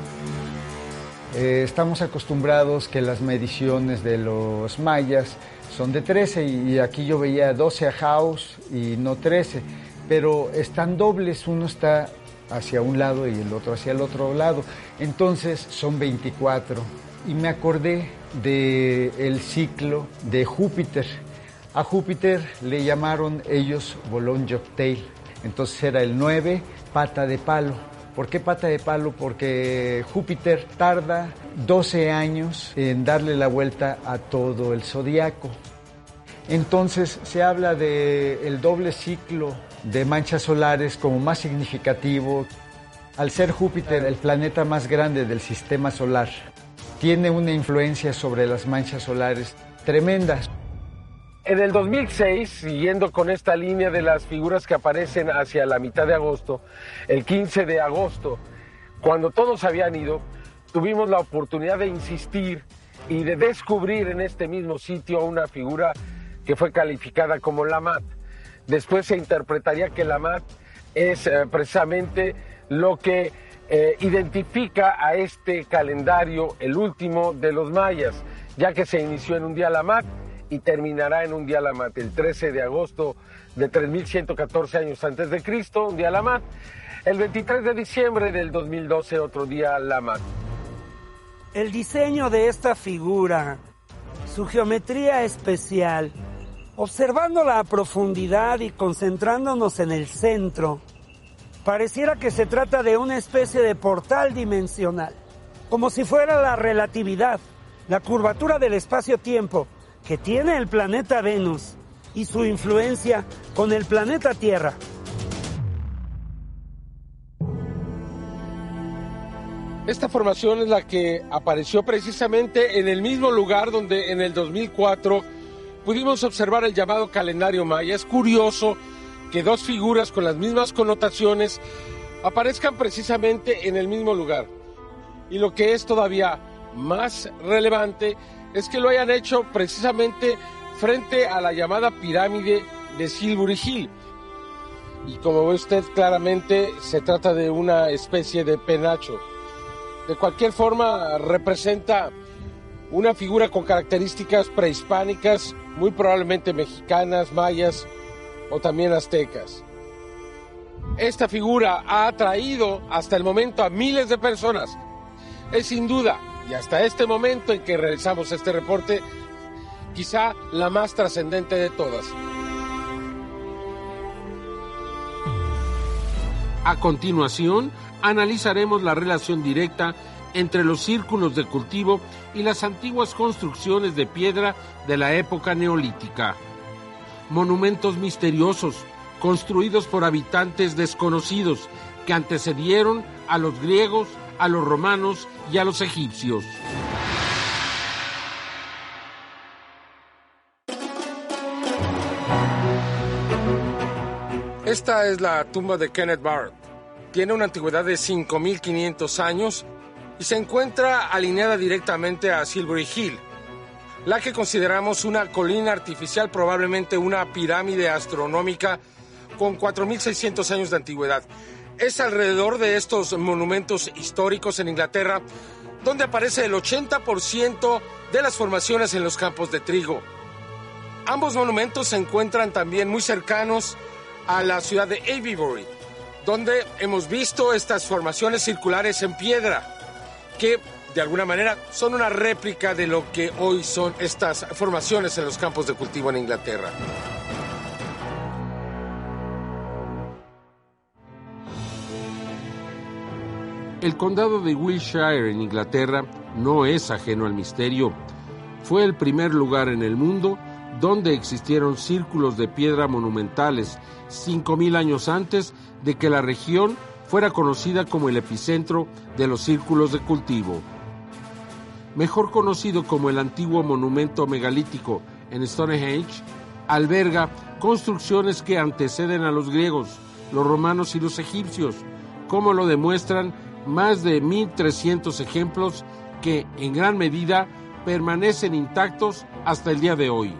[SPEAKER 14] Estamos acostumbrados que las mediciones de los mayas son de 13 y aquí yo veía 12 ajaos y no 13, pero están dobles, uno está hacia un lado y el otro hacia el otro lado, entonces son 24. Y me acordé del ciclo de Júpiter. A Júpiter le llamaron ellos Bolón Yoctail. Entonces era el 9, pata de palo. ¿Por qué pata de palo? Porque Júpiter tarda 12 años en darle la vuelta a todo el zodiaco. Entonces se habla del doble ciclo de manchas solares como más significativo. Al ser Júpiter el planeta más grande del sistema solar, tiene una influencia sobre las manchas solares tremendas.
[SPEAKER 12] En el 2006, siguiendo con esta línea de las figuras que aparecen hacia la mitad de agosto, el 15 de agosto, cuando todos habían ido, tuvimos la oportunidad de insistir y de descubrir en este mismo sitio una figura que fue calificada como Lamat. Después se interpretaría que Lamat es precisamente lo que identifica a este calendario, el último de los mayas, ya que se inició en un día Lamat y terminará en un día Lamat, el 13 de agosto de 3114 años antes de Cristo, un día Lamat, el 23 de diciembre del 2012, otro día Lamat.
[SPEAKER 13] El diseño de esta figura, su geometría especial, observándola a profundidad y concentrándonos en el centro, pareciera que se trata de una especie de portal dimensional, como si fuera la relatividad, la curvatura del espacio-tiempo que tiene el planeta Venus y su influencia con el planeta Tierra.
[SPEAKER 3] Esta formación es la que apareció precisamente en el mismo lugar donde en el 2004 pudimos observar el llamado calendario maya. Es curioso que dos figuras con las mismas connotaciones aparezcan precisamente en el mismo lugar. Y lo que es todavía más relevante es que lo hayan hecho precisamente frente a la llamada pirámide de Silbury Hill. Y como ve usted claramente, se trata de una especie de penacho. De cualquier forma, representa una figura con características prehispánicas, muy probablemente mexicanas, mayas o también aztecas. Esta figura ha atraído hasta el momento a miles de personas. Es sin duda, y hasta este momento en que realizamos este reporte, quizá la más trascendente de todas. A continuación, analizaremos la relación directa entre los círculos de cultivo y las antiguas construcciones de piedra de la época neolítica. Monumentos misteriosos, construidos por habitantes desconocidos que antecedieron a los griegos, a los romanos y a los egipcios.
[SPEAKER 12] Esta es la tumba de Kenneth Barrett. Tiene una antigüedad de 5.500 años y se encuentra alineada directamente a Silbury Hill, la que consideramos una colina artificial, probablemente una pirámide astronómica con 4.600 años de antigüedad. Es alrededor de estos monumentos históricos en Inglaterra donde aparece el 80% de las formaciones en los campos de trigo. Ambos monumentos se encuentran también muy cercanos a la ciudad de Avebury, donde hemos visto estas formaciones circulares en piedra, que de alguna manera son una réplica de lo que hoy son estas formaciones en los campos de cultivo en Inglaterra. El condado de Wiltshire en Inglaterra no es ajeno al misterio. Fue el primer lugar en el mundo donde existieron círculos de piedra monumentales 5.000 años antes de que la región fuera conocida como el epicentro de los círculos de cultivo. Mejor conocido como el antiguo monumento megalítico en Stonehenge, alberga construcciones que anteceden a los griegos, los romanos y los egipcios, como lo demuestran más de 1.300 ejemplos que, en gran medida, permanecen intactos hasta el día de hoy.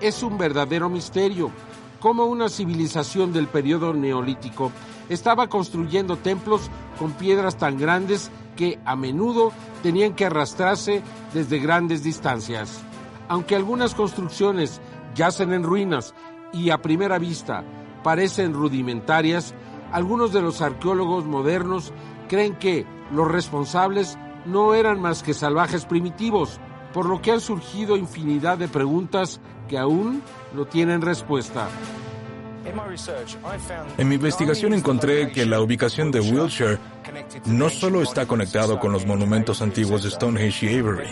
[SPEAKER 12] Es un verdadero misterio cómo una civilización del periodo neolítico estaba construyendo templos con piedras tan grandes que a menudo tenían que arrastrarse desde grandes distancias. Aunque algunas construcciones yacen en ruinas y a primera vista parecen rudimentarias, algunos de los arqueólogos modernos creen que los responsables no eran más que salvajes primitivos, por lo que han surgido infinidad de preguntas que aún no tienen respuesta.
[SPEAKER 2] En mi investigación encontré que la ubicación de Wiltshire no solo está conectado con los monumentos antiguos de Stonehenge y Avebury,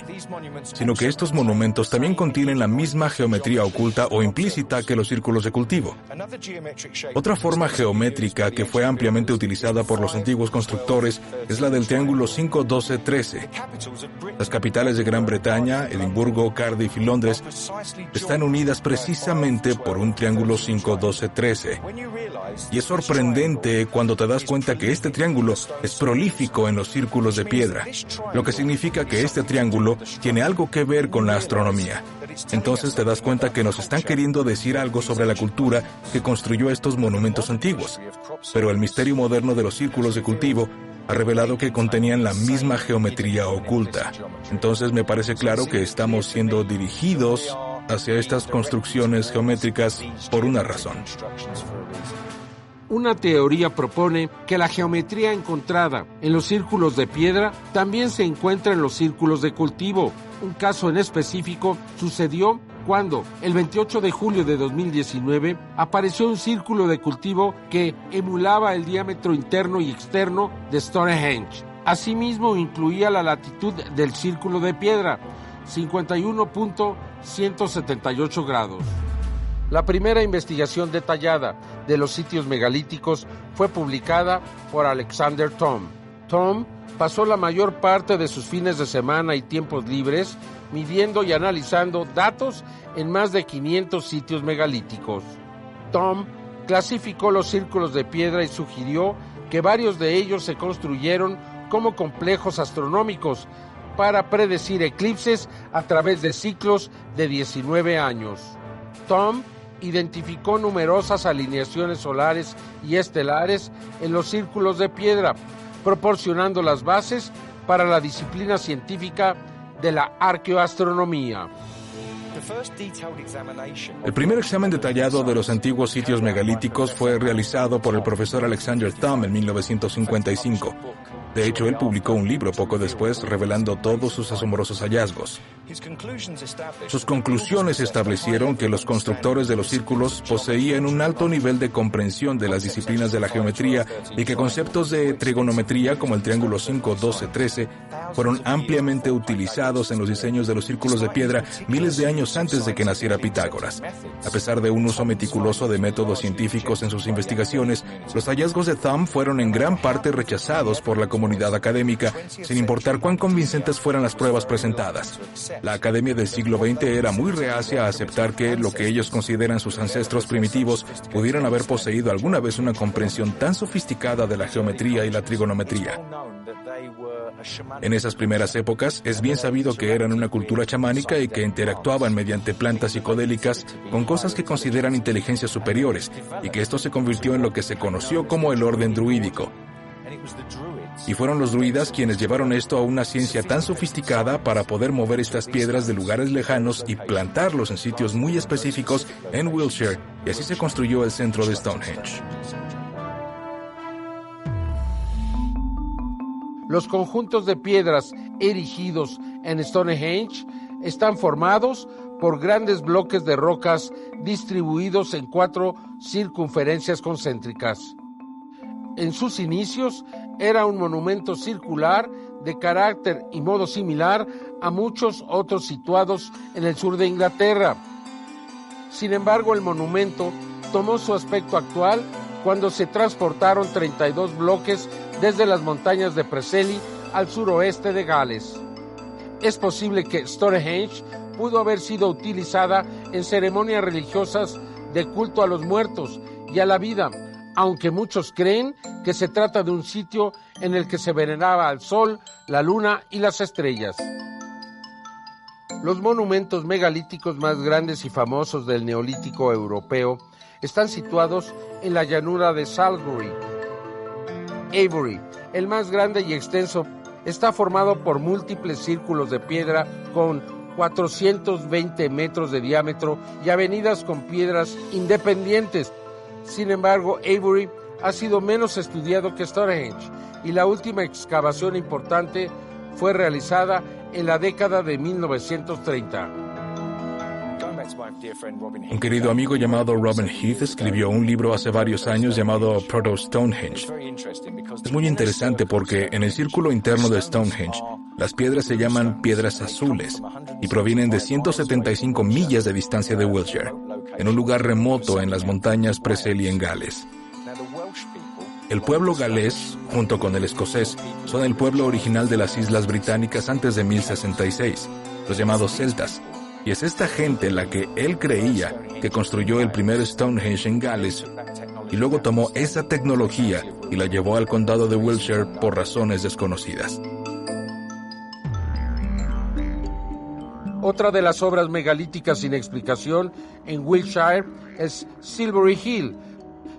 [SPEAKER 2] sino que estos monumentos también contienen la misma geometría oculta o implícita que los círculos de cultivo. Otra forma geométrica que fue ampliamente utilizada por los antiguos constructores es la del triángulo 5-12-13. Las capitales de Gran Bretaña, Edimburgo, Cardiff y Londres, están unidas precisamente por un triángulo 5-12-13. Y es sorprendente cuando te das cuenta que este triángulo es prolífico en los círculos de piedra, lo que significa que este triángulo tiene algo que ver con la astronomía. Entonces te das cuenta que nos están queriendo decir algo sobre la cultura que construyó estos monumentos antiguos. Pero el misterio moderno de los círculos de cultivo ha revelado que contenían la misma geometría oculta. Entonces me parece claro que estamos siendo dirigidos hacia estas construcciones geométricas por una razón.
[SPEAKER 3] Una teoría propone que la geometría encontrada en los círculos de piedra también se encuentra en los círculos de cultivo. Un caso en específico sucedió cuando, el 28 de julio de 2019, apareció un círculo de cultivo que emulaba el diámetro interno y externo de Stonehenge. Asimismo, incluía la latitud del círculo de piedra, 51.178 grados. La primera investigación detallada de los sitios megalíticos fue publicada por Alexander Thom. Thom pasó la mayor parte de sus fines de semana y tiempos libres midiendo y analizando datos en más de 500 sitios megalíticos. Thom clasificó los círculos de piedra y sugirió que varios de ellos se construyeron como complejos astronómicos para predecir eclipses a través de ciclos de 19 años. Thom identificó numerosas alineaciones solares y estelares en los círculos de piedra, proporcionando las bases para la disciplina científica de la arqueoastronomía.
[SPEAKER 2] El primer examen detallado de los antiguos sitios megalíticos fue realizado por el profesor Alexander Thom en 1955. De hecho, él publicó un libro poco después revelando todos sus asombrosos hallazgos. Sus conclusiones establecieron que los constructores de los círculos poseían un alto nivel de comprensión de las disciplinas de la geometría y que conceptos de trigonometría como el triángulo 5-12-13 fueron ampliamente utilizados en los diseños de los círculos de piedra miles de años antes de que naciera Pitágoras. A pesar de un uso meticuloso de métodos científicos en sus investigaciones, los hallazgos de Thom fueron en gran parte rechazados por la comunidad comunidad académica, sin importar cuán convincentes fueran las pruebas presentadas. La academia del siglo XX era muy reacia a aceptar que lo que ellos consideran sus ancestros primitivos pudieran haber poseído alguna vez una comprensión tan sofisticada de la geometría y la trigonometría. En esas primeras épocas, es bien sabido que eran una cultura chamánica y que interactuaban mediante plantas psicodélicas con cosas que consideran inteligencias superiores, y que esto se convirtió en lo que se conoció como el orden druídico. Y fueron los druidas quienes llevaron esto a una ciencia tan sofisticada para poder mover estas piedras de lugares lejanos y plantarlos en sitios muy específicos en Wiltshire, y así se construyó el centro de Stonehenge.
[SPEAKER 3] Los conjuntos de piedras erigidos en Stonehenge están formados por grandes bloques de rocas distribuidos en 4 circunferencias concéntricas. En sus inicios era un monumento circular de carácter y modo similar a muchos otros situados en el sur de Inglaterra. Sin embargo, el monumento tomó su aspecto actual cuando se transportaron 32 bloques desde las montañas de Preseli al suroeste de Gales. Es posible que Stonehenge pudo haber sido utilizada en ceremonias religiosas de culto a los muertos y a la vida, aunque muchos creen que se trata de un sitio en el que se veneraba al sol, la luna y las estrellas. Los monumentos megalíticos más grandes y famosos del Neolítico europeo están situados en la llanura de Salisbury. Avebury, el más grande y extenso, está formado por múltiples círculos de piedra con 420 metros de diámetro y avenidas con piedras independientes. Sin embargo, Avebury ha sido menos estudiado que Stonehenge y la última excavación importante fue realizada en la década de 1930.
[SPEAKER 2] Un querido amigo llamado Robin Heath escribió un libro hace varios años llamado Proto-Stonehenge. Es muy interesante porque en el círculo interno de Stonehenge, las piedras se llaman piedras azules y provienen de 175 millas de distancia de Wiltshire, en un lugar remoto en las montañas Preseli en Gales. El pueblo galés, junto con el escocés, son el pueblo original de las Islas Británicas antes de 1066, los llamados celtas. Y es esta gente la que él creía que construyó el primer Stonehenge en Gales y luego tomó esa tecnología y la llevó al condado de Wiltshire por razones desconocidas.
[SPEAKER 3] Otra de las obras megalíticas sin explicación en Wiltshire es Silbury Hill.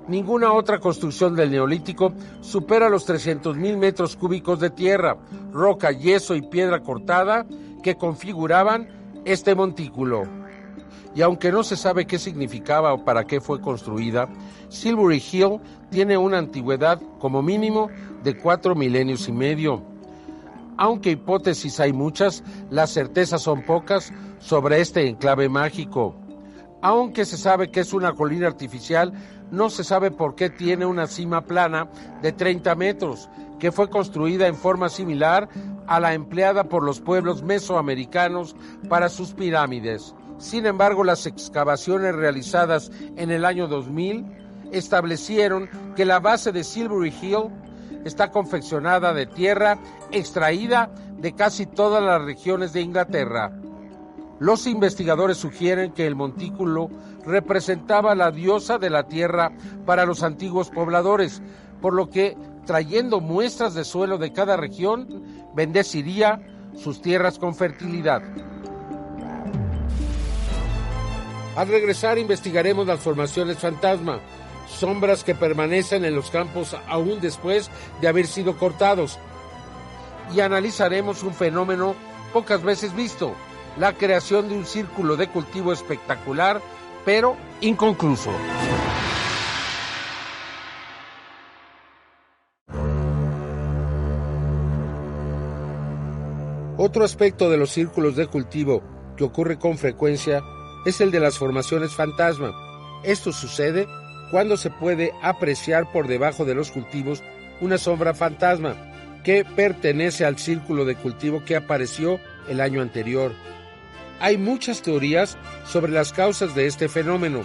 [SPEAKER 3] Ninguna otra construcción del Neolítico supera los 300,000 metros cúbicos de tierra, roca, yeso y piedra cortada que configuraban este montículo. Y aunque no se sabe qué significaba o para qué fue construida, Silbury Hill tiene una antigüedad como mínimo de 4 milenios y medio. Aunque hipótesis hay muchas, las certezas son pocas sobre este enclave mágico. Aunque se sabe que es una colina artificial, no se sabe por qué tiene una cima plana de 30 metros, que fue construida en forma similar a la empleada por los pueblos mesoamericanos para sus pirámides. Sin embargo, las excavaciones realizadas en el año 2000 establecieron que la base de Silbury Hill está confeccionada de tierra extraída de casi todas las regiones de Inglaterra. Los investigadores sugieren que el montículo representaba la diosa de la tierra para los antiguos pobladores, por lo que, trayendo muestras de suelo de cada región, bendeciría sus tierras con fertilidad. Al regresar investigaremos las formaciones fantasma, sombras que permanecen en los campos aún después de haber sido cortados, y analizaremos un fenómeno pocas veces visto, la creación de un círculo de cultivo espectacular, pero inconcluso. Otro aspecto de los círculos de cultivo que ocurre con frecuencia es el de las formaciones fantasma. Esto sucede cuando se puede apreciar por debajo de los cultivos una sombra fantasma que pertenece al círculo de cultivo que apareció el año anterior. Hay muchas teorías sobre las causas de este fenómeno,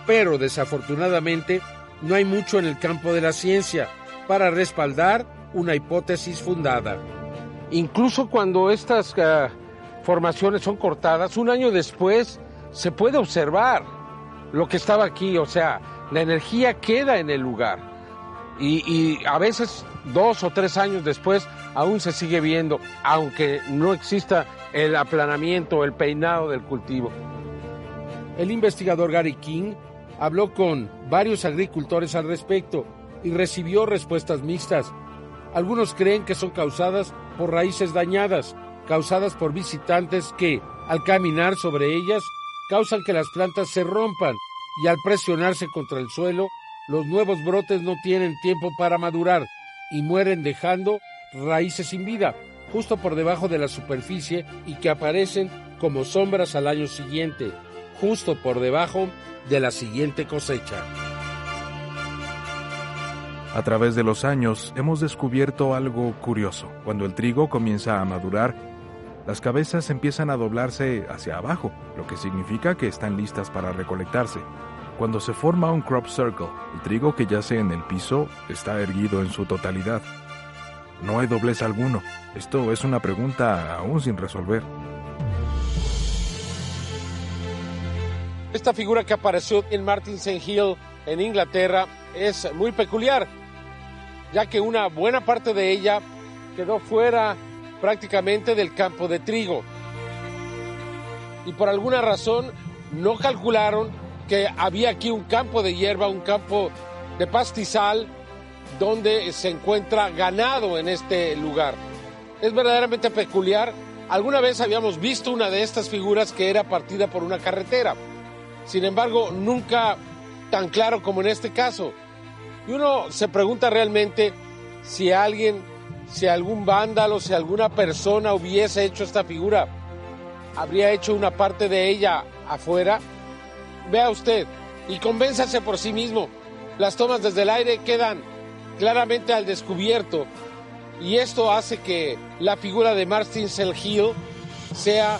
[SPEAKER 3] pero desafortunadamente no hay mucho en el campo de la ciencia para respaldar una hipótesis fundada. Incluso cuando estas formaciones son cortadas, un año después se puede observar lo que estaba aquí, o sea, la energía queda en el lugar. Y a veces 2 o 3 años después aún se sigue viendo, aunque no exista el aplanamiento, el peinado del cultivo. El investigador Gary King habló con varios agricultores al respecto y recibió respuestas mixtas. Algunos creen que son causadas por raíces dañadas, causadas por visitantes que, al caminar sobre ellas, causan que las plantas se rompan y al presionarse contra el suelo, los nuevos brotes no tienen tiempo para madurar y mueren dejando raíces sin vida, justo por debajo de la superficie y que aparecen como sombras al año siguiente, justo por debajo de la siguiente cosecha.
[SPEAKER 2] A través de los años hemos descubierto algo curioso. Cuando el trigo comienza a madurar, las cabezas empiezan a doblarse hacia abajo, lo que significa que están listas para recolectarse. Cuando se forma un crop circle, el trigo que yace en el piso está erguido en su totalidad. No hay doblez alguno. Esto es una pregunta aún sin resolver.
[SPEAKER 3] Esta figura que apareció en Martins and Hill, en Inglaterra, es muy peculiar, ya que una buena parte de ella quedó fuera prácticamente del campo de trigo. Y por alguna razón no calcularon que había aquí un campo de hierba, un campo de pastizal, donde se encuentra ganado en este lugar. Es verdaderamente peculiar. Alguna vez habíamos visto una de estas figuras que era partida por una carretera. Sin embargo, nunca tan claro como en este caso. Y uno se pregunta realmente si algún vándalo, si alguna persona hubiese hecho esta figura, ¿habría hecho una parte de ella afuera? Vea usted y convénzase por sí mismo. Las tomas desde el aire quedan claramente al descubierto y esto hace que la figura de Martins and Hill sea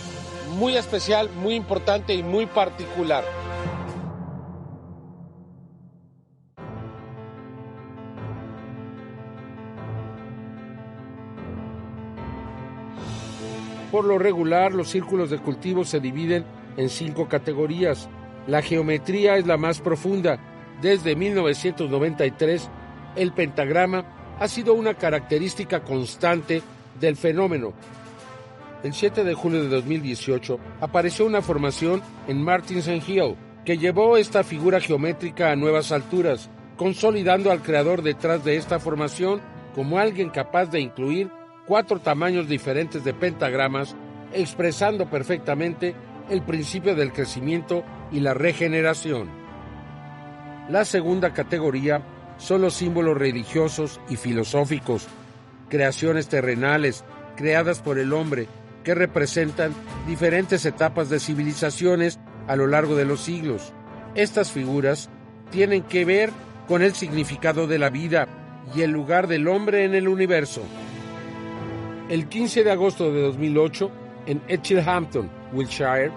[SPEAKER 3] muy especial, muy importante y muy particular. Por lo regular, los círculos de cultivo se dividen en 5 categorías. La geometría es la más profunda. Desde 1993, el pentagrama ha sido una característica constante del fenómeno. El 7 de julio de 2018 apareció una formación en Martins and Hill que llevó esta figura geométrica a nuevas alturas, consolidando al creador detrás de esta formación como alguien capaz de incluir 4 tamaños diferentes de pentagramas, expresando perfectamente el principio del crecimiento y la regeneración. La segunda categoría son los símbolos religiosos y filosóficos, creaciones terrenales creadas por el hombre que representan diferentes etapas de civilizaciones a lo largo de los siglos. Estas figuras tienen que ver con el significado de la vida y el lugar del hombre en el universo. El 15 de agosto de 2008, en Etchilhampton, Wiltshire,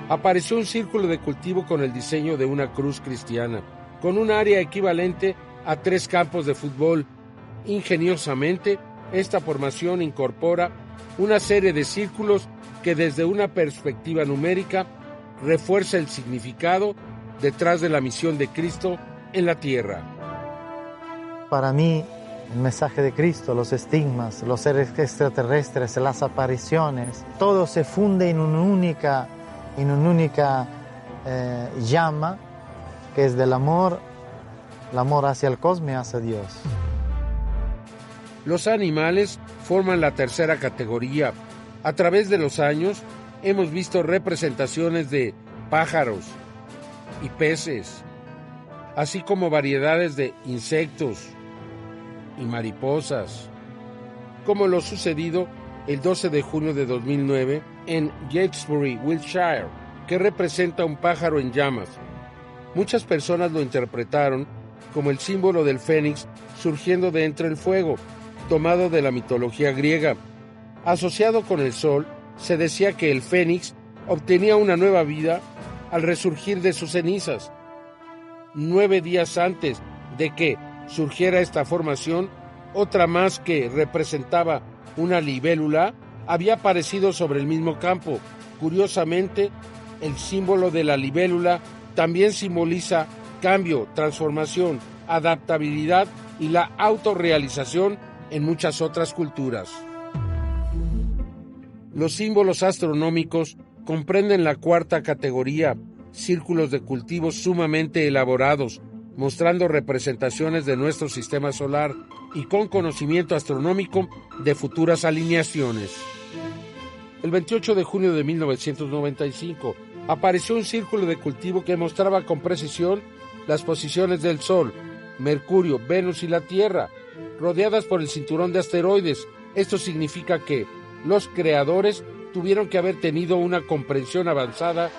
[SPEAKER 3] apareció un círculo de cultivo con el diseño de una cruz cristiana, con un área equivalente a 3 campos de fútbol. Ingeniosamente, esta formación incorpora una serie de círculos que desde una perspectiva numérica refuerza el significado detrás de la misión de Cristo en la tierra.
[SPEAKER 15] Para mí, el mensaje de Cristo, los estigmas, los seres extraterrestres, las apariciones, todo se funde en una única llama que es del amor, el amor hacia el cosmos y hacia Dios.
[SPEAKER 3] Los animales forman la tercera categoría. A través de los años hemos visto representaciones de pájaros y peces, así como variedades de insectos y mariposas, como lo sucedido el 12 de junio de 2009 en Gatesbury, Wiltshire, que representa un pájaro en llamas. Muchas personas lo interpretaron como el símbolo del fénix surgiendo de entre el fuego, tomado de la mitología griega. Asociado con el sol, se decía que el fénix obtenía una nueva vida al resurgir de sus cenizas. 9 días antes de que surgiera esta formación, Otra más que representaba una libélula había aparecido sobre el mismo campo. Curiosamente, el símbolo de la libélula también simboliza cambio, transformación, adaptabilidad y la autorrealización en muchas otras culturas. Los símbolos astronómicos comprenden la cuarta categoría, círculos de cultivo sumamente elaborados, mostrando representaciones de nuestro sistema solar y con conocimiento astronómico de futuras alineaciones. El 28 de junio de 1995 apareció un círculo de cultivo que mostraba con precisión las posiciones del Sol, Mercurio, Venus y la Tierra, rodeadas por el cinturón de asteroides. Esto significa que los creadores tuvieron que haber tenido una comprensión avanzada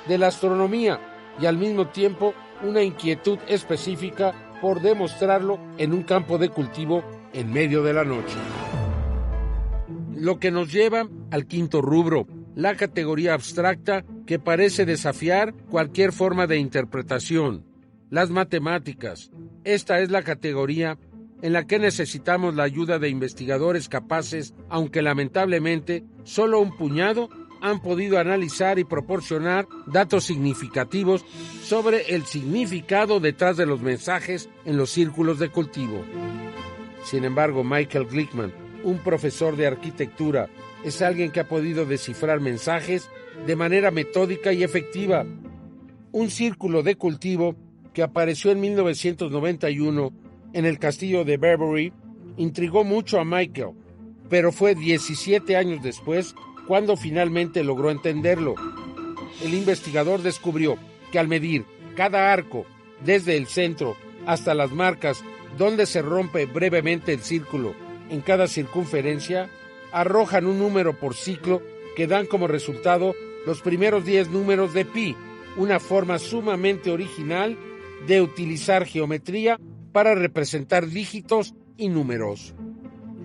[SPEAKER 3] de la astronomía y al mismo tiempo una inquietud específica por demostrarlo en un campo de cultivo en medio de la noche. Lo que nos lleva al quinto rubro, la categoría abstracta que parece desafiar cualquier forma de interpretación, las matemáticas. Esta es la categoría en la que necesitamos la ayuda de investigadores capaces, aunque lamentablemente solo un puñado han podido analizar y proporcionar datos significativos sobre el significado detrás de los mensajes en los círculos de cultivo. Sin embargo, Michael Glickman, un profesor de arquitectura, es alguien que ha podido descifrar mensajes de manera metódica y efectiva. Un círculo de cultivo que apareció en 1991 en el castillo de Berbury intrigó mucho a Michael, pero fue 17 años después cuando finalmente logró entenderlo. El investigador descubrió que al medir cada arco, desde el centro hasta las marcas donde se rompe brevemente el círculo en cada circunferencia, arrojan un número por ciclo que dan como resultado los primeros 10 números de pi, una forma sumamente original de utilizar geometría para representar dígitos y números.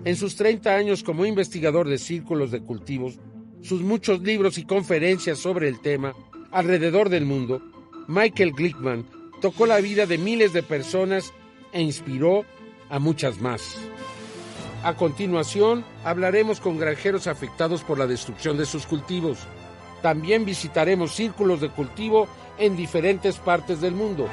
[SPEAKER 3] En sus 30 años como investigador de círculos de cultivos, sus muchos libros y conferencias sobre el tema alrededor del mundo, Michael Glickman tocó la vida de miles de personas e inspiró a muchas más. A continuación, hablaremos con granjeros afectados por la destrucción de sus cultivos. También visitaremos círculos de cultivo en diferentes partes del mundo.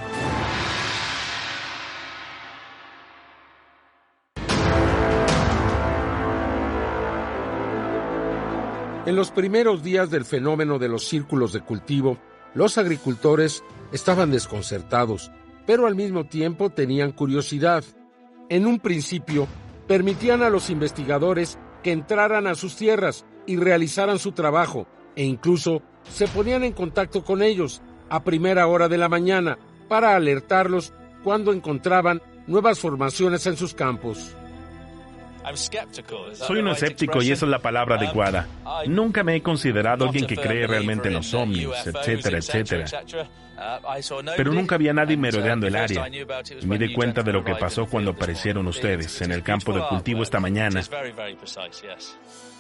[SPEAKER 3] En los primeros días del fenómeno de los círculos de cultivo, los agricultores estaban desconcertados, pero al mismo tiempo tenían curiosidad. En un principio, permitían a los investigadores que entraran a sus tierras y realizaran su trabajo, e incluso se ponían en contacto con ellos a primera hora de la mañana para alertarlos cuando encontraban nuevas formaciones en sus campos.
[SPEAKER 6] Soy un escéptico y esa es la palabra adecuada. Nunca me he considerado alguien que cree realmente en los ovnis, etcétera, etcétera. Pero nunca había nadie merodeando el área. Y me di cuenta de lo que pasó cuando aparecieron ustedes en el campo de cultivo esta mañana.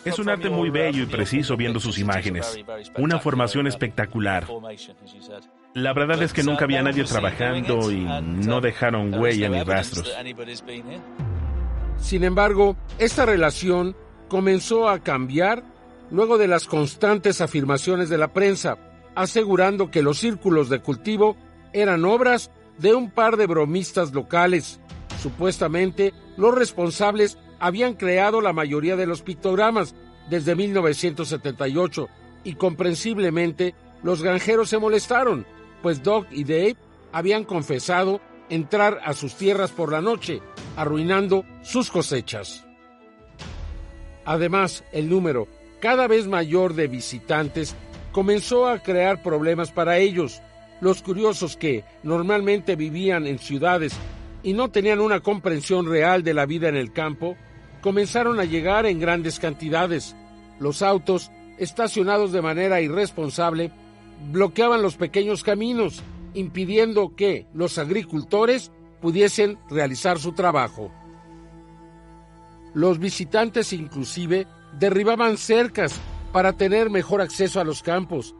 [SPEAKER 6] Es un arte muy bello y preciso viendo sus imágenes. Una formación espectacular. La verdad es que nunca había nadie trabajando y no dejaron huella ni rastros.
[SPEAKER 3] Sin embargo, esta relación comenzó a cambiar luego de las constantes afirmaciones de la prensa, asegurando que los círculos de cultivo eran obras de un par de bromistas locales. Supuestamente, los responsables habían creado la mayoría de los pictogramas desde 1978 y comprensiblemente los granjeros se molestaron, pues Doug y Dave habían confesado entrar a sus tierras por la noche, arruinando sus cosechas. Además, el número cada vez mayor de visitantes comenzó a crear problemas para ellos. Los curiosos que normalmente vivían en ciudades y no tenían una comprensión real de la vida en el campo, comenzaron a llegar en grandes cantidades. Los autos, estacionados de manera irresponsable, bloqueaban los pequeños caminos, impidiendo que los agricultores pudiesen realizar su trabajo. Los visitantes inclusive derribaban cercas para tener mejor acceso a los campos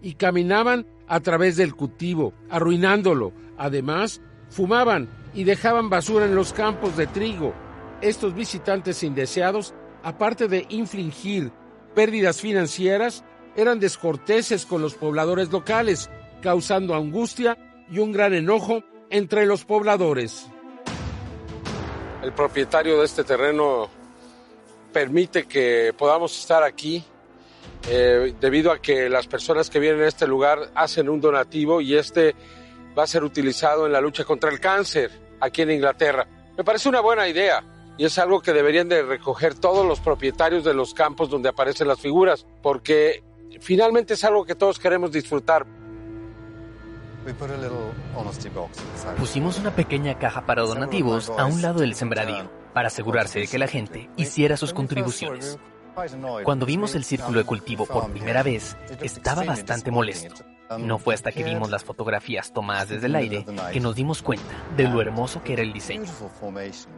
[SPEAKER 3] y caminaban a través del cultivo, arruinándolo. Además, fumaban y dejaban basura en los campos de trigo. Estos visitantes indeseados, aparte de infligir pérdidas financieras, eran descorteses con los pobladores locales, causando angustia y un gran enojo entre los pobladores. El propietario de este terreno permite que podamos estar aquí debido a que las personas que vienen a este lugar hacen un donativo y este va a ser utilizado en la lucha contra el cáncer aquí en Inglaterra. Me parece una buena idea y es algo que deberían de recoger todos los propietarios de los campos donde aparecen las figuras, porque finalmente es algo que todos queremos disfrutar.
[SPEAKER 11] Pusimos una pequeña caja para donativos a un lado del sembradío, para asegurarse de que la gente hiciera sus contribuciones. Cuando vimos el círculo de cultivo por primera vez, estaba bastante molesto. No fue hasta que vimos las fotografías tomadas desde el aire que nos dimos cuenta de lo hermoso que era el diseño.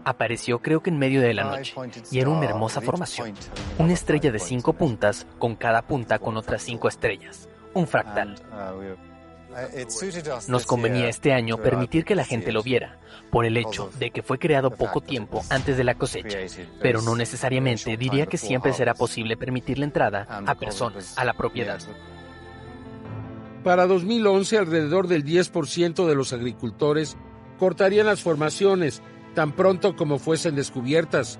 [SPEAKER 11] Apareció creo que en medio de la noche y era una hermosa formación. Una estrella de 5 puntas con cada punta con otras 5 estrellas. Un fractal. Nos convenía este año permitir que la gente lo viera, por el hecho de que fue creado poco tiempo antes de la cosecha, pero no necesariamente diría que siempre será posible permitir la entrada a personas a la propiedad.
[SPEAKER 3] Para 2011, alrededor del 10% de los agricultores cortarían las formaciones tan pronto como fuesen descubiertas.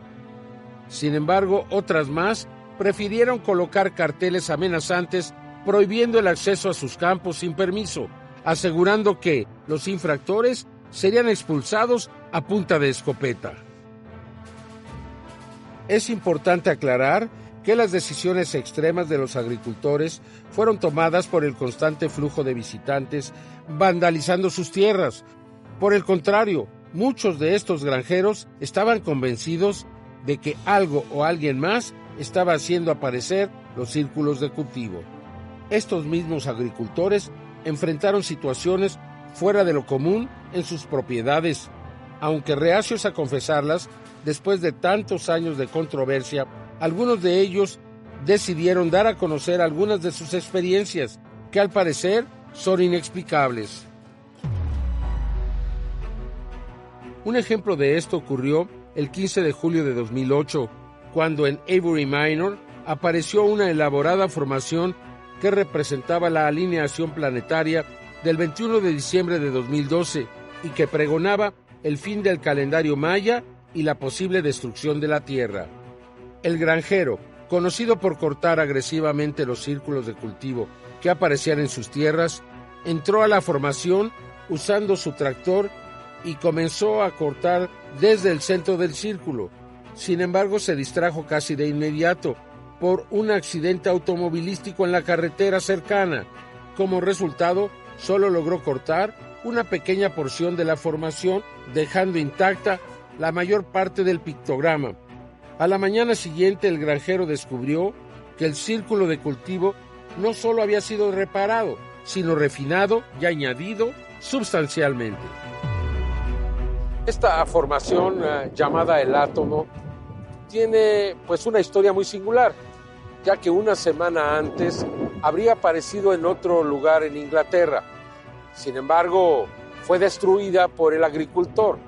[SPEAKER 3] Sin embargo, otras más prefirieron colocar carteles amenazantes prohibiendo el acceso a sus campos sin permiso, asegurando que los infractores serían expulsados a punta de escopeta. Es importante aclarar que las decisiones extremas de los agricultores fueron tomadas por el constante flujo de visitantes vandalizando sus tierras. Por el contrario, muchos de estos granjeros estaban convencidos de que algo o alguien más estaba haciendo aparecer los círculos de cultivo. Estos mismos agricultores enfrentaron situaciones fuera de lo común en sus propiedades, aunque reacios a confesarlas, después de tantos años de controversia, algunos de ellos decidieron dar a conocer algunas de sus experiencias, que al parecer son inexplicables. Un ejemplo de esto ocurrió el 15 de julio de 2008, cuando en Avery Minor apareció una elaborada formación que representaba la alineación planetaria del 21 de diciembre de 2012 y que pregonaba el fin del calendario maya y la posible destrucción de la Tierra. El granjero, conocido por cortar agresivamente los círculos de cultivo que aparecían en sus tierras, entró a la formación usando su tractor y comenzó a cortar desde el centro del círculo. Sin embargo, se distrajo casi de inmediato por un accidente automovilístico en la carretera cercana. Como resultado, solo logró cortar una pequeña porción de la formación, dejando intacta la mayor parte del pictograma. A la mañana siguiente, el granjero descubrió que el círculo de cultivo no solo había sido reparado, sino refinado y añadido sustancialmente. Esta formación llamada el átomo tiene pues una historia muy singular, ya que una semana antes habría aparecido en otro lugar en Inglaterra. Sin embargo, fue destruida por el agricultor.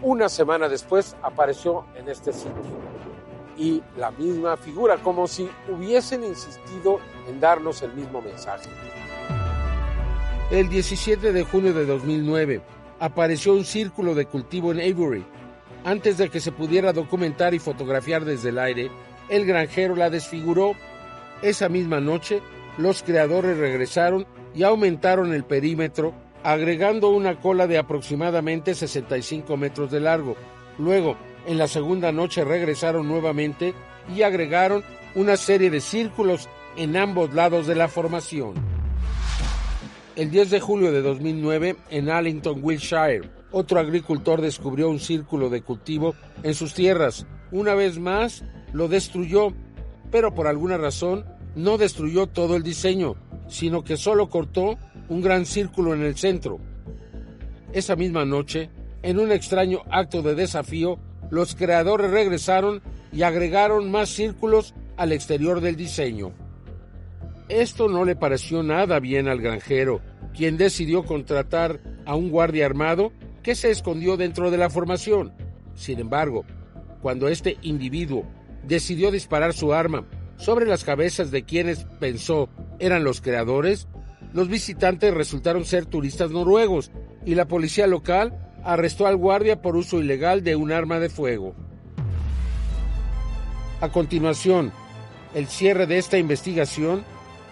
[SPEAKER 3] Una semana después apareció en este sitio. Y la misma figura, como si hubiesen insistido en darnos el mismo mensaje. El 17 de junio de 2009 apareció un círculo de cultivo en Avery. Antes de que se pudiera documentar y fotografiar desde el aire, el granjero la desfiguró. Esa misma noche, los creadores regresaron y aumentaron el perímetro, agregando una cola de aproximadamente 65 metros de largo. Luego, en la segunda noche regresaron nuevamente y agregaron una serie de círculos en ambos lados de la formación. El 10 de julio de 2009, en Allington, Wiltshire, otro agricultor descubrió un círculo de cultivo en sus tierras. Una vez más, lo destruyó, pero por alguna razón no destruyó todo el diseño, sino que solo cortó un gran círculo en el centro. Esa misma noche, en un extraño acto de desafío, los creadores regresaron y agregaron más círculos al exterior del diseño. Esto no le pareció nada bien al granjero, quien decidió contratar a un guardia armado que se escondió dentro de la formación. Sin embargo, cuando este individuo decidió disparar su arma sobre las cabezas de quienes pensó eran los creadores, los visitantes resultaron ser turistas noruegos y la policía local arrestó al guardia por uso ilegal de un arma de fuego. A continuación, el cierre de esta investigación,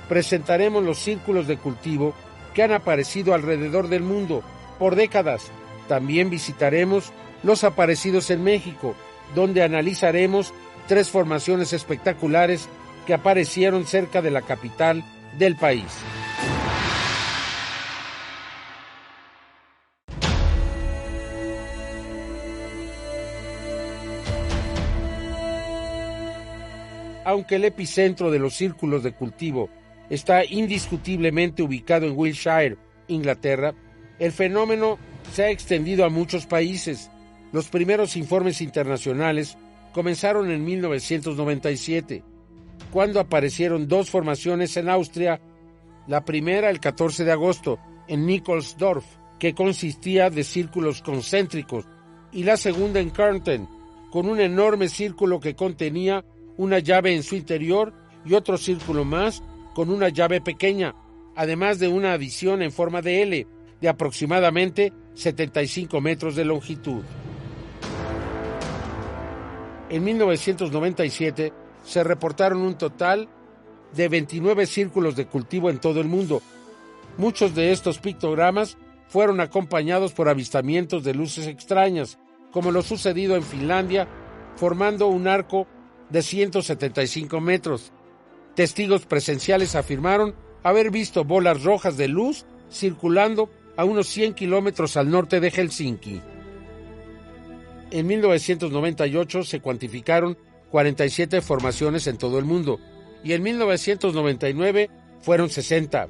[SPEAKER 3] presentaremos los círculos de cultivo que han aparecido alrededor del mundo por décadas. También visitaremos los aparecidos en México, donde analizaremos 3 formaciones espectaculares que aparecieron cerca de la capital del país. Aunque el epicentro de los círculos de cultivo está indiscutiblemente ubicado en Wiltshire, Inglaterra, el fenómeno se ha extendido a muchos países. Los primeros informes internacionales comenzaron en 1997, cuando aparecieron 2 formaciones en Austria, la primera el 14 de agosto en Nikolsdorf, que consistía de círculos concéntricos, y la segunda en Kärnten, con un enorme círculo que contenía una llave en su interior y otro círculo más con una llave pequeña, además de una adición en forma de L, de aproximadamente 75 metros de longitud. En 1997 se reportaron un total de 29 círculos de cultivo en todo el mundo. Muchos de estos pictogramas fueron acompañados por avistamientos de luces extrañas, como lo sucedido en Finlandia, formando un arco de 175 metros. Testigos presenciales afirmaron haber visto bolas rojas de luz circulando a unos 100 kilómetros al norte de Helsinki. En 1998 se cuantificaron 47 formaciones en todo el mundo y en 1999 fueron 60.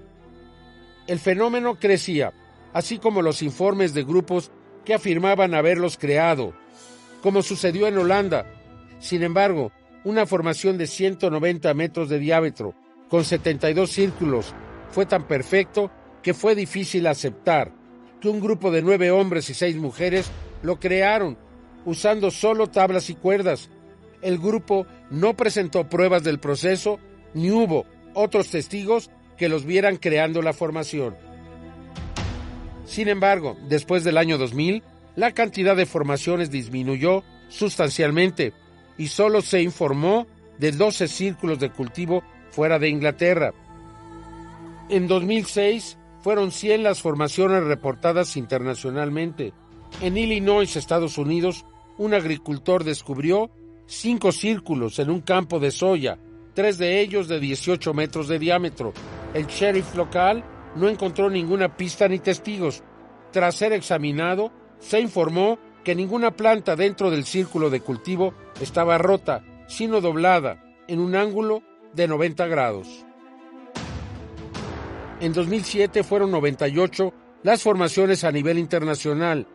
[SPEAKER 3] El fenómeno crecía, así como los informes de grupos que afirmaban haberlos creado, como sucedió en Holanda. Sin embargo, una formación de 190 metros de diámetro, con 72 círculos, fue tan perfecto que fue difícil aceptar que un grupo de 9 hombres y 6 mujeres lo crearon, usando solo tablas y cuerdas. El grupo no presentó pruebas del proceso, ni hubo otros testigos que los vieran creando la formación. Sin embargo, después del año 2000, la cantidad de formaciones disminuyó sustancialmente, y solo se informó de 12 círculos de cultivo fuera de Inglaterra. En 2006 fueron 100 las formaciones reportadas internacionalmente. En Illinois, Estados Unidos, un agricultor descubrió 5 círculos en un campo de soya, 3 de ellos de 18 metros de diámetro. El sheriff local no encontró ninguna pista ni testigos. Tras ser examinado, se informó que ninguna planta dentro del círculo de cultivo estaba rota, sino doblada en un ángulo de 90 grados. En 2007 fueron 98 las formaciones a nivel internacional.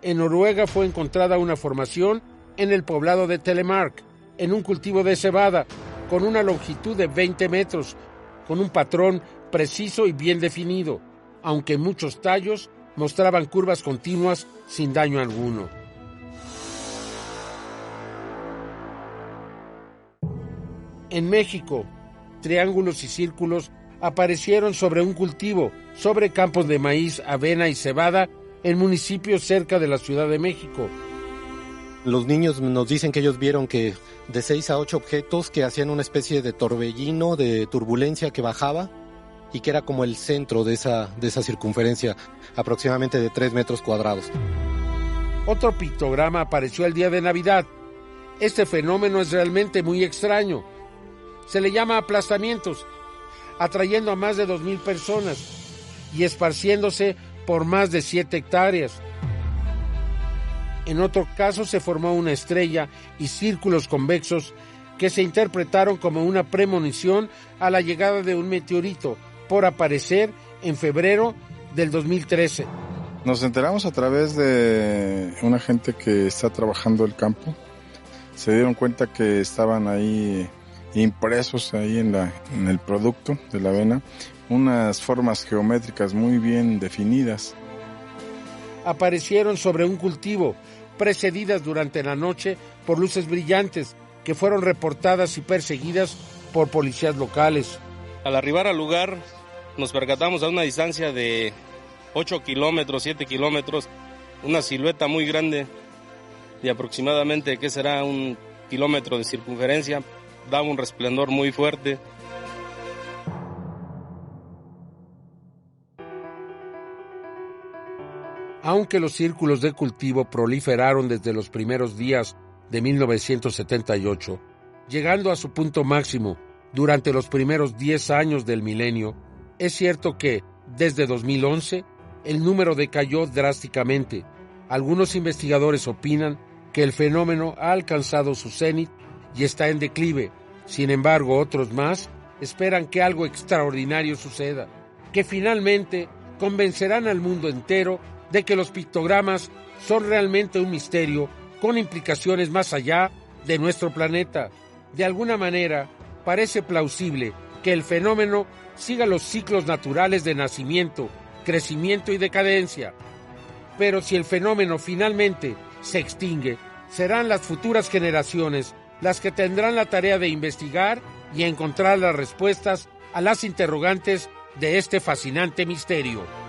[SPEAKER 3] En Noruega fue encontrada una formación en el poblado de Telemark, en un cultivo de cebada, con una longitud de 20 metros, con un patrón preciso y bien definido, aunque muchos tallos mostraban curvas continuas sin daño alguno. En México, triángulos y círculos aparecieron sobre un cultivo, sobre campos de maíz, avena y cebada en municipios cerca de la Ciudad de México.
[SPEAKER 16] Los niños nos dicen que ellos vieron que de 6 a 8 objetos que hacían una especie de torbellino, de turbulencia que bajaba y que era como el centro de esa circunferencia, aproximadamente de 3 metros cuadrados.
[SPEAKER 3] Otro pictograma apareció el día de Navidad. Este fenómeno es realmente muy extraño. Se le llama aplastamientos, atrayendo a más de 2,000 personas y esparciéndose por más de 7 hectáreas. En otro caso se formó una estrella y círculos convexos que se interpretaron como una premonición a la llegada de un meteorito, por aparecer en febrero del 2013.
[SPEAKER 17] Nos enteramos a través de una gente que está trabajando el campo. Se dieron cuenta que estaban ahí impresos ahí en el producto de la avena unas formas geométricas muy bien definidas.
[SPEAKER 3] Aparecieron sobre un cultivo precedidas durante la noche por luces brillantes que fueron reportadas y perseguidas por policías locales.
[SPEAKER 18] Al arribar al lugar, nos percatamos a una distancia de 8 kilómetros, 7 kilómetros, una silueta muy grande de aproximadamente, ¿qué será? 1 kilómetro de circunferencia, daba un resplandor muy fuerte.
[SPEAKER 3] Aunque los círculos de cultivo proliferaron desde los primeros días de 1978, llegando a su punto máximo durante los primeros 10 años del milenio, es cierto que, desde 2011, el número decayó drásticamente. Algunos investigadores opinan que el fenómeno ha alcanzado su cenit y está en declive. Sin embargo, otros más esperan que algo extraordinario suceda, que finalmente convencerán al mundo entero de que los pictogramas son realmente un misterio con implicaciones más allá de nuestro planeta. De alguna manera, parece plausible que el fenómeno siga los ciclos naturales de nacimiento, crecimiento y decadencia. Pero si el fenómeno finalmente se extingue, serán las futuras generaciones las que tendrán la tarea de investigar y encontrar las respuestas a las interrogantes de este fascinante misterio.